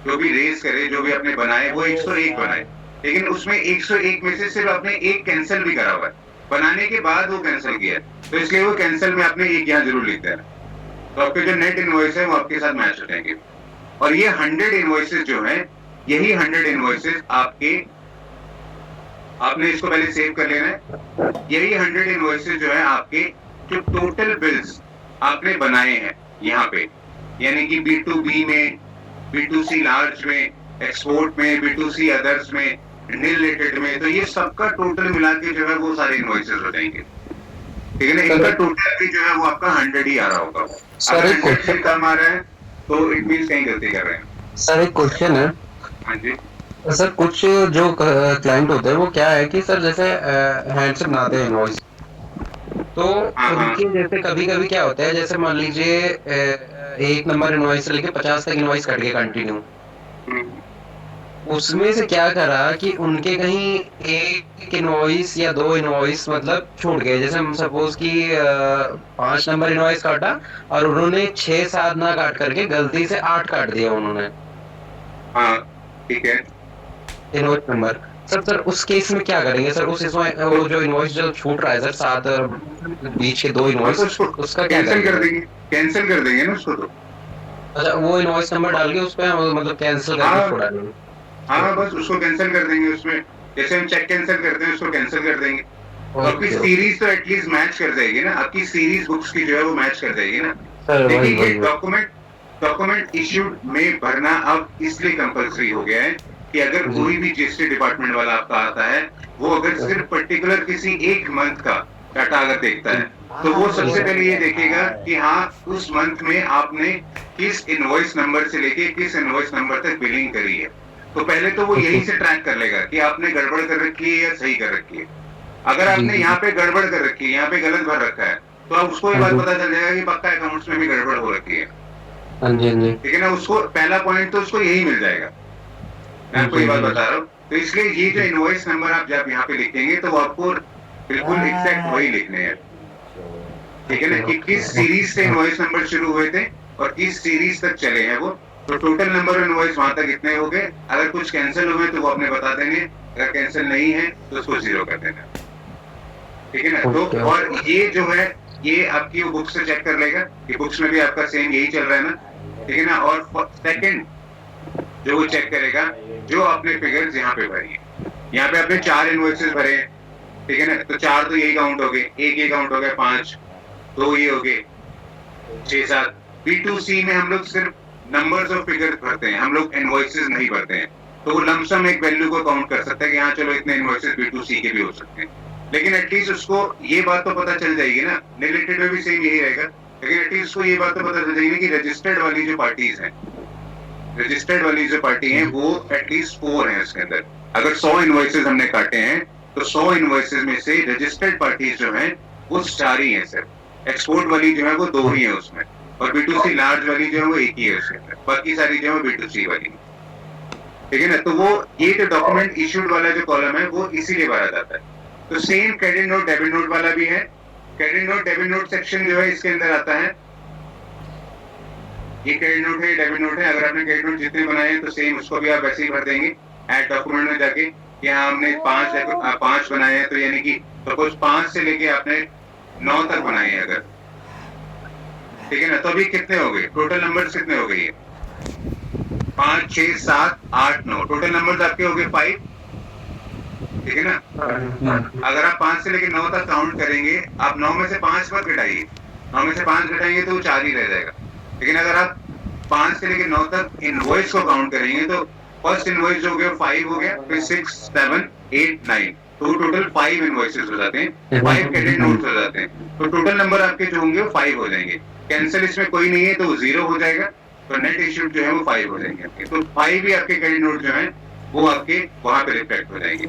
Speaker 1: जो भी रेज करे, जो भी आपने बनाए वो 101 बनाए, लेकिन उसमें 101 में से सिर्फ आपने एक कैंसिल भी करा हुआ है, बनाने के बाद वो कैंसिल किया, तो इसलिए वो कैंसिल में आपने एक यहाँ जरूर लिख देना। तो आपके जो नेट इनवॉइस है वो आपके साथ मैच हो जाएंगे। और ये 100 इनवॉइसेस जो है, यही 100 इनवॉइसेस आपके, आपने इसको पहले सेव कर लेना है, यही 100 इनवॉइसेस जो है आपके जो टोटल बिल्स आपने बनाए हैं यहाँ पे, यानी कि B2B में, B2C लार्ज में, एक्सपोर्ट में, B2C अदर्स में, रिलेटेड में, तो ये सबका टोटल मिला के जो है वो सारे इनवॉइसेस हो जाएंगे, ठीक है ना, इनका टोटल भी जो है वो आपका 100 ही आ रहा होगा। अगर 100 से कम आ रहा है तो इट मीन्स कहीं गलती कर रहे हैं।
Speaker 9: सर एक क्वेश्चन है।
Speaker 1: हाँ जी
Speaker 9: सर कुछ जो क्लाइंट होते हैं वो क्या है कि सर जैसे हैंड से बनाते हैं इनवॉइस, तो उनके जैसे कभी कभी क्या होता है, जैसे मान लीजिए 1 नंबर इनवॉइस से लेके 50 तक इनवॉइस कट गए कंटिन्यू, उसमें से क्या करा कि उनके कहीं एक इनवॉइस या 2 इनवॉइस मतलब छूट गए। जैसे हम सपोज कि 5 नंबर इनवॉइस काटा और उन्होंने 6-7 ना काट करके गलती से 8 काट दिया उन्होंने।
Speaker 1: हाँ ठीक है।
Speaker 9: इनवॉइस नंबर सर उस केस में क्या करेंगे सर? उस इसमें वो जो इनवॉइस जो छूट रहा है सर 7 बीच के 2 इनवॉइस, उसका क्या
Speaker 1: कैंसिल कर
Speaker 9: करेंगे?
Speaker 1: देंगे, कैंसिल कर देंगे ना उसको। तो
Speaker 9: अच्छा वो इनवॉइस नंबर डाल के उस पे मतलब कैंसिल करके छोड़ा देंगे।
Speaker 1: हाँ बस उसको कैंसिल कर देंगे। उसमें जैसे हम चेक कैंसिल करते हैं उसको कैंसिल कर देंगे। तो आपकी सीरीज तो एटलीस्ट मैच कर जाएगी ना, आपकी सीरीज बुक्स की जो है वो मैच कर जाएगी ना। लेकिन ये डॉक्यूमेंट इश्यूड में भरना अब इसलिए कंपल्सरी हो गया है कि अगर कोई भी जीएसटी डिपार्टमेंट वाला आपका आता है, वो अगर सिर्फ पर्टिकुलर किसी एक मंथ का डाटा अगर देखता है तो वो सबसे पहले ये देखेगा कि हाँ उस मंथ में आपने किस इनवॉइस नंबर से लेके किस इनवॉइस नंबर तक बिलिंग करी है। तो पहले तो वो यही से ट्रैक कर लेगा कि आपने गड़बड़ कर रखी है या सही कर रखी है। अगर आपने यहाँ पे गड़बड़ कर रखी है, यहाँ पे गलत भर रखा है, तो अब उसको ये बात पता चल जाएगा कि पक्का अकाउंट्स में भी गड़बड़ हो रखी है। ठीक है ना, उसको पहला पॉइंट तो उसको यही मिल जाएगा। मैं आपको ये बात बता रहा हूँ। तो इसलिए ये जो इनवॉइस नंबर आप जब यहाँ पे लिखेंगे तो आपको बिल्कुल एग्जैक्ट वही लिखने हैं। ठीक है ना, कि किस सीरीज से इनवॉइस नंबर शुरू हुए थे और किस सीरीज तक चले हैं वो, तो टोटल नंबर इनवॉइस वहां तक इतने हो गए। अगर कुछ कैंसिल हुए तो वो अपने बता देंगे, अगर कैंसिल नहीं है तो उसको 0 कर देना। ठीक है ना। तो और ये जो है ये आपकी बुक से चेक कर लेगा कि बुक्स में भी आपका सेम यही चल रहा है ना। ठीक है ना। और सेकंड जो वो चेक करेगा जो आपने फिगर्स यहाँ पे भरी है, यहाँ पे आपने 4 इनवॉइसेस भरे हैं। ठीक है ना, तो 4 तो यही काउंट हो गए, एक ये काउंट हो गया 5, 2 ये हो गए 6-7। B2C में हम लोग सिर्फ नंबर्स ऑफ फिगर्स भरते हैं, हम लोग इनवॉइसेस नहीं भरते हैं। तो वो लमसम एक वैल्यू को काउंट कर सकता है कि हाँ चलो इतने इनवॉइसेस B2C के भी हो सकते हैं। लेकिन एटलीस्ट उसको ये बात तो पता चल जाएगी ना, रिलेटेड में भी सेम यही रहेगा, लेकिन एटलीस्ट उसको ये बात तो पता चल जाएगी कि रजिस्टर्ड वाली जो पार्टीज हैं, रजिस्टर्ड वाली जो पार्टी है वो एटलीस्ट 4 है उसके अंदर। अगर 100 इनवॉइसेस हमने काटे हैं तो 100 इनवॉइसेस में से रजिस्टर्ड पार्टीज जो हैं वो 4 ही हैं सिर्फ। एक्सपोर्ट वाली जो है वो 2 ही है उसमें, और B2C लार्ज वाली जो है वो 1 ही है उसके अंदर, बाकी सारी जो है B2C वाली। ठीक है ना। तो वो ये जो डॉक्यूमेंट इश्यूड वाला जो कॉलम है वो इसीलिए भरा जाता है। तो same credit note debit note वाला भी है। Credit note debit note section जो है इसके अंदर आता है। ये क्रेडिट नोट है, डेबिट नोट है। अगर आपने क्रेडिट नोट जितने बनाए हैं तो सेम उसको भी आप वैसे ही भर देंगे ऐड डॉक्यूमेंट में जाके कि हाँ हमने 5 बनाए हैं, तो यानी कि सपोज 5 से लेके आपने 9 तक बनाए हैं अगर। ठीक है ना। तो अभी कितने हो गए टोटल नंबर्स, कितने हो गए? 5, 6, 7, 8, 9 टोटल नंबर्स आपके हो गए 5। ठीक है ना। अगर आप 5 से लेके 9 तक काउंट करेंगे, आप 9 में से 5 मत घटाइए, 9 में से 5 घटाएंगे तो वो 4 ही रह जाएगा। लेकिन अगर आप 5 से लेके 9 तक इनवॉइस को काउंट करेंगे तो फर्स्ट इनवॉइस जो हो गया 5 हो गया, फिर 6, 7, 8, 9, तो टोटल 5 इनवॉइसेस हो जाते हैं, 5 क्रेडिट नोट्स हो जाते हैं। तो टोटल नंबर आपके जो होंगे वो 5 हो जाएंगे। कैंसिल इसमें कोई नहीं है तो वो 0 हो जाएगा, तो नेट इश्यूड जो है वो 5 हो जाएंगे आपके। तो 5 भी आपके क्रेडिट नोट जो है वो आपके वहां पे रिफ्लेक्ट हो जाएंगे।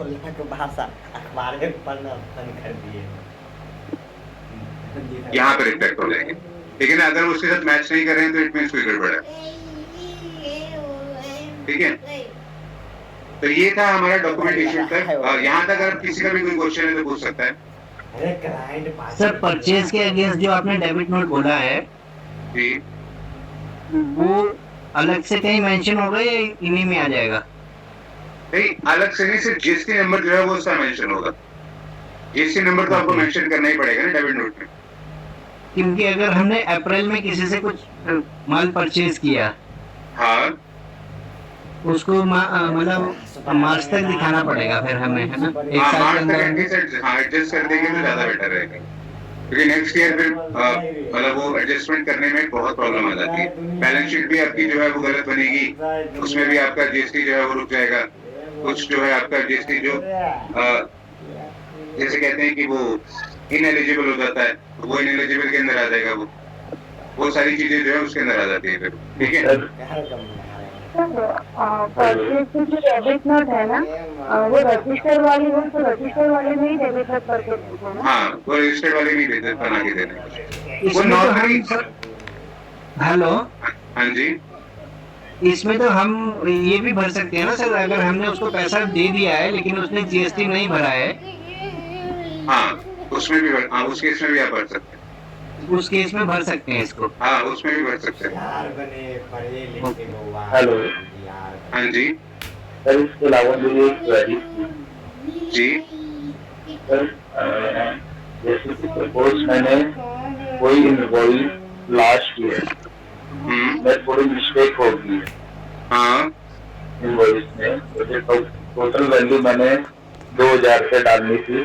Speaker 1: यहाँ पे रिफ्लेक्ट हो जाएंगे। ठीक है ना। अगर उसके साथ मैच नहीं कर रहे हैं तो इट मींस कोई गड़बड़ है। ठीक है। तो ये था हमारा डॉक्यूमेंट इश्यू तक। और यहाँ तक अगर किसी का भी कोई क्वेश्चन है तो पूछ सकता है।
Speaker 7: सर परचेज के अगेंस्ट जो आपने डेबिट नोट बोला है
Speaker 1: जी,
Speaker 7: वो अलग से कहीं मेंशन होगा या इन्हीं में आ जाएगा?
Speaker 1: नहीं अलग से नहीं, सिर्फ जीएसटी नंबर जो है वो उसका मेंशन होगा। जीएसटी नंबर तो आपको मेंशन करना ही पड़ेगा ना डेबिट नोट में।
Speaker 7: क्योंकि अगर हमने अप्रैल में किसी से कुछ माल परचेज किया,
Speaker 1: हाँ
Speaker 7: उसको मतलब मार्च तक दिखाना पड़ेगा फिर हमें, है ना? एक साल के अंदर
Speaker 1: एडजस्ट कर देंगे तो ज्यादा बेटर रहेगा, क्योंकि नेक्स्ट ईयर फिर मतलब वो एडजस्टमेंट करने में बहुत प्रॉब्लम आ जाती है। बैलेंस शीट भी आपकी जो है वो गलत बनेगी, उसमें भी आपका जीएसटी जो है वो रुक जाएगा। कुछ जो है आपका जीएसटी जो जैसे कहते हैं कि वो इनएलिजिबल हो जाता है, तो वो इनएलिजिबल के अंदर आ जाएगा, वो सारी चीजें जो है उसके अंदर आ जाती है फिर, ठीक है।
Speaker 10: परचेज की जो डेबिट नोट है ना, वो रजिस्टर वाली हो तो रजिस्टर वाले में ही डेबिट नोट करके देते हैं ना?
Speaker 1: हाँ, वो रजिस्टर्ड वाले नहीं देते, बना के देते हैं वो
Speaker 7: इसमें तो
Speaker 1: नॉर्मली।
Speaker 7: हेलो,
Speaker 1: हाँ जी,
Speaker 7: इसमें तो हम ये भी भर सकते हैं ना सर, अगर हमने उसको पैसा दे दिया है लेकिन उसने जीएसटी नहीं भरा है,
Speaker 1: हाँ उसमें भी हाँ उस केस में भी आप भर सकते हैं,
Speaker 7: उस केस में भर सकते हैं इसको।
Speaker 1: हाँ उसमें भी भर सकते हैं।
Speaker 3: हेलो
Speaker 1: हाँ जी
Speaker 3: सर, इसके अलावा मुझे एक क्वेरी थी
Speaker 1: जी।
Speaker 3: सर। जैसे कि सपोज मैंने कोई इनवॉइस लास्ट ईयर मैं थोड़ी मिस्टेक होगी
Speaker 1: हाँ
Speaker 3: इनवॉइस में, मुझे टोटल वैल्यू मैंने 2000 रुपये डालनी थी,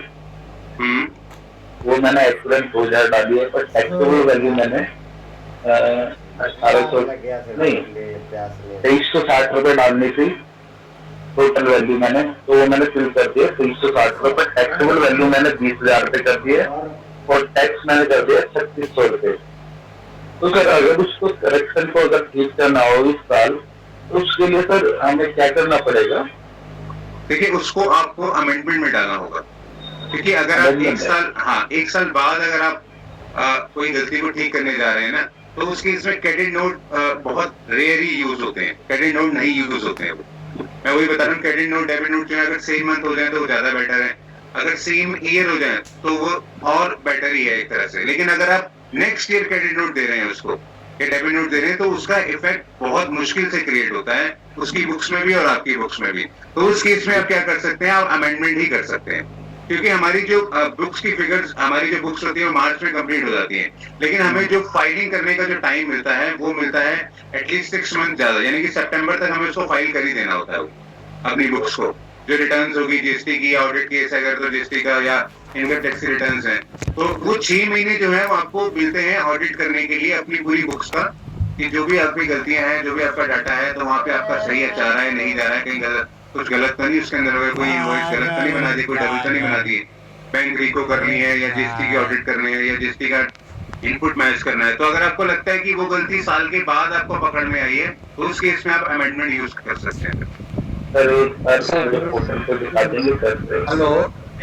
Speaker 3: वो मैंने एक्सीडेंट 2000 डाली है, पर टैक्सेबल वैल्यू मैंने 1800 नहीं 2360 रुपये डालनी थी टोटल वैल्यू मैंने, तो वो मैंने फिल कर दिया 2360 रुपये, पर टैक्सेबल वैल्यू मैंने 20,000 रुपये कर दिया और टैक्स मैंने कर दिया 3600 रुपये। तो सर अगर उसको करेक्शन को अगर ठीक करना हो इस साल, तो उसके लिए सर हमें क्या करना पड़ेगा?
Speaker 1: देखिए उसको आपको अमेंडमेंट में डालना होगा, क्योंकि अगर आप एक साल बाद अगर आप कोई गलती को ठीक करने जा रहे हैं ना, तो उस केस में क्रेडिट नोट बहुत रेयर ही यूज होते हैं, क्रेडिट नोट नहीं यूज होते हैं। मैं वही बता रहा हूँ, क्रेडिट नोट डेबिट नोट जो है अगर सेम मंथ हो जाए तो वो ज्यादा बेटर है, अगर सेम ईयर हो जाए तो वो और बेटर ही है एक तरह से। लेकिन अगर आप नेक्स्ट ईयर क्रेडिट नोट दे रहे हैं उसको या डेबिट नोट दे रहे हैं, तो उसका इफेक्ट बहुत मुश्किल से क्रिएट होता है उसकी बुक्स में भी और आपकी बुक्स में भी। तो उस केस में आप क्या कर सकते हैं, आप अमेंडमेंट ही कर सकते हैं, क्योंकि हमारी जो बुक्स की फिगर्स, हमारी जो बुक्स होती है वो मार्च में कंप्लीट हो जाती है, लेकिन हमें जो फाइलिंग करने का जो टाइम मिलता है वो मिलता है एटलीस्ट 6 मंथ ज्यादा, यानी कि सितंबर तक हमें उसको फाइल कर ही देना होता है अपनी बुक्स को। जो रिटर्न्स होगी जीएसटी की, ऑडिट केस अगर तो जीएसटी का या इनकम टैक्स रिटर्न्स हैं, तो वो 6 महीने जो है वो आपको मिलते हैं ऑडिट करने के लिए अपनी पूरी बुक्स का, कि जो भी आपकी गलतियां हैं, जो भी आपका डाटा है, तो वहाँ पे आपका सही है, जा रहा है नहीं जा रहा है, कहीं गलत कुछ गलत तो नहीं उसके अंदर, अगर कोई इनवॉइस गलत तो नहीं बना दी, कोई डबल तो नहीं बना दी, बैंक रिको करनी है या जीएसटी की ऑडिट करनी है या जीएसटी का इनपुट मैच करना है। तो अगर आपको लगता है कि वो गलती साल के बाद आपको पकड़ में आई है, तो उस केस में आप अमेंडमेंट यूज कर सकते हैं।
Speaker 7: हेलो,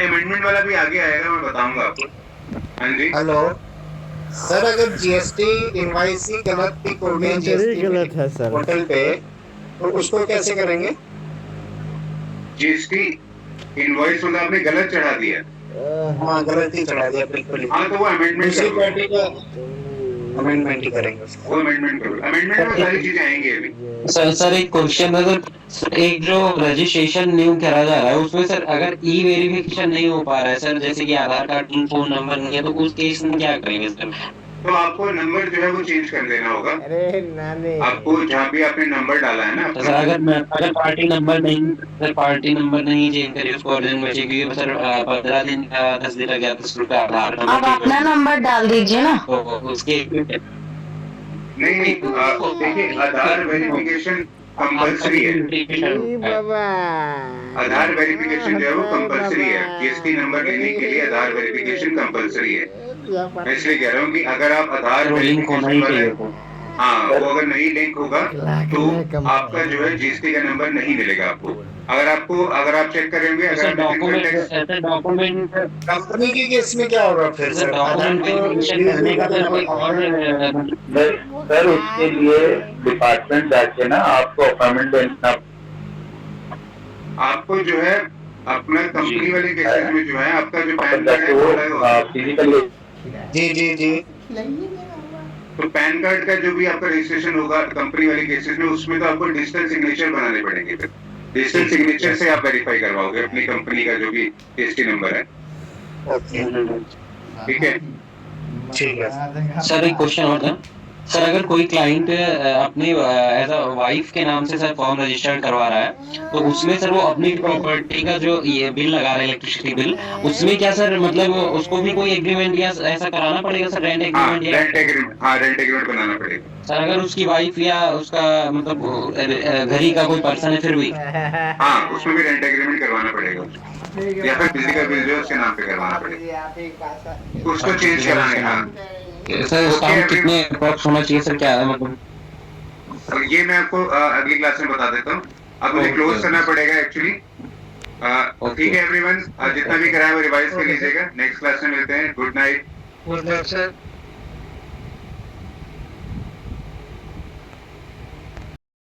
Speaker 1: अमेंडमेंट वाला भी आगे आएगा, मैं बताऊंगा आपको। हाँ जी
Speaker 7: हेलो सर, अगर जीएसटी इनवॉइस ही गलत पिक हो गई जीएसटी पोर्टल पे, तो उसको कैसे करेंगे?
Speaker 1: जीएसटी इनवॉइस मतलब आपने गलत चढ़ा दिया,
Speaker 7: हाँ गलत ही चढ़ा दिया बिल्कुल।
Speaker 1: हाँ तो वो अमेंडमेंट
Speaker 7: अमेंडमेंट ही करेंगे उसको।
Speaker 1: वो अमेंडमेंट करो, अमेंडमेंट में सारी चीजें आएंगी अभी।
Speaker 9: सर एक क्वेश्चन है सर, एक जो रजिस्ट्रेशन न्यू करा जा रहा है उसमें सर अगर ई वेरिफिकेशन नहीं हो पा रहा है सर, जैसे कि आधार कार्ड फोन नंबर नहीं है, तो उस केस में क्या करेंगे सर?
Speaker 1: तो आपको नंबर जो है वो चेंज कर देना होगा।
Speaker 2: अरे नानी,
Speaker 1: आपको जहाँ भी आपने नंबर डाला है ना,
Speaker 9: तो सर अगर पार्टी नंबर नहीं चेंज करी उसको अर्जेंट बचे, क्योंकि सर 15 दिन का 10 दिन लग गया, 10 रुपये आधार
Speaker 6: आप अपना नंबर डाल दीजिए ना।
Speaker 9: तो उसके
Speaker 1: नहीं देखिए आधार वेरिफिकेशन कंपलसरी है,
Speaker 2: बाबा
Speaker 1: आधार वेरिफिकेशन जो है वो कंपलसरी है, जीएसटी नंबर लेने के लिए आधार वेरिफिकेशन कंपलसरी है। मैं इसलिए कह रहा हूँ कि अगर आप आधार
Speaker 9: लिंक होना ही चाहिए,
Speaker 1: हाँ वो अगर नहीं लिंक होगा तो आपका जो है जीएसटी का नंबर नहीं मिलेगा आपको। अगर आप चेक करेंगे, अगर
Speaker 9: डॉक्यूमेंट
Speaker 7: कंपनी के केस में क्या होगा फिर सर?
Speaker 3: सर उसके लिए डिपार्टमेंट जाके ना आपको अपॉइंटमेंट देना, आपको
Speaker 1: जो है अपना कंपनी वाले केसेस में जो है आपका जो पैन कार्ड है
Speaker 3: फिजिकली।
Speaker 7: जी
Speaker 1: तो पैन कार्ड का जो भी आपका रजिस्ट्रेशन होगा कंपनी वाले केसेस में, उसमें तो आपको डिजिटल सिग्नेचर बनाने पड़ेंगे। फिर डिजिटल सिग्नेचर से आप वेरीफाई करवाओगे अपनी कंपनी का जो भी जीएसटी नंबर है। ठीक है
Speaker 9: सर एक क्वेश्चन और था सर, अगर कोई क्लाइंट अपनी एज अ वाइफ के नाम से सर फॉर्म रजिस्टर्ड करवा रहा है, तो उसमें सर वो अपनी प्रॉपर्टी का जो ये बिल लगा रहा है इलेक्ट्रिसिटी बिल, उसमें क्या सर मतलब उसको भी कोई एग्रीमेंट या ऐसा कराना पड़ेगा सर, रेंट एग्रीमेंट या
Speaker 1: रेंट एग्रीमेंट बनाना पड़ेगा
Speaker 9: सर? अगर उसकी वाइफ या उसका मतलब घर ही का कोई पर्सन है फिर भी?
Speaker 1: हाँ उसमें भी रेंट एग्रीमेंट करवाना पड़ेगा। या फिर बिजली का बिल जो है उसके नाम पे करवाना पड़ेगा, उसको चेंज कराने का।
Speaker 9: सर इसका हम कितने अप्रॉक्स होना चाहिए सर, क्या है मतलब?
Speaker 1: और ये मैं आपको अगली क्लास में बता देता हूँ। अब मुझे क्लोज करना पड़ेगा एक्चुअली। ठीक है एवरीवन, जितना भी कराया वो रिवाइज कर लीजिएगा। नेक्स्ट क्लास में मिलते हैं। Good night.
Speaker 8: Good night sir.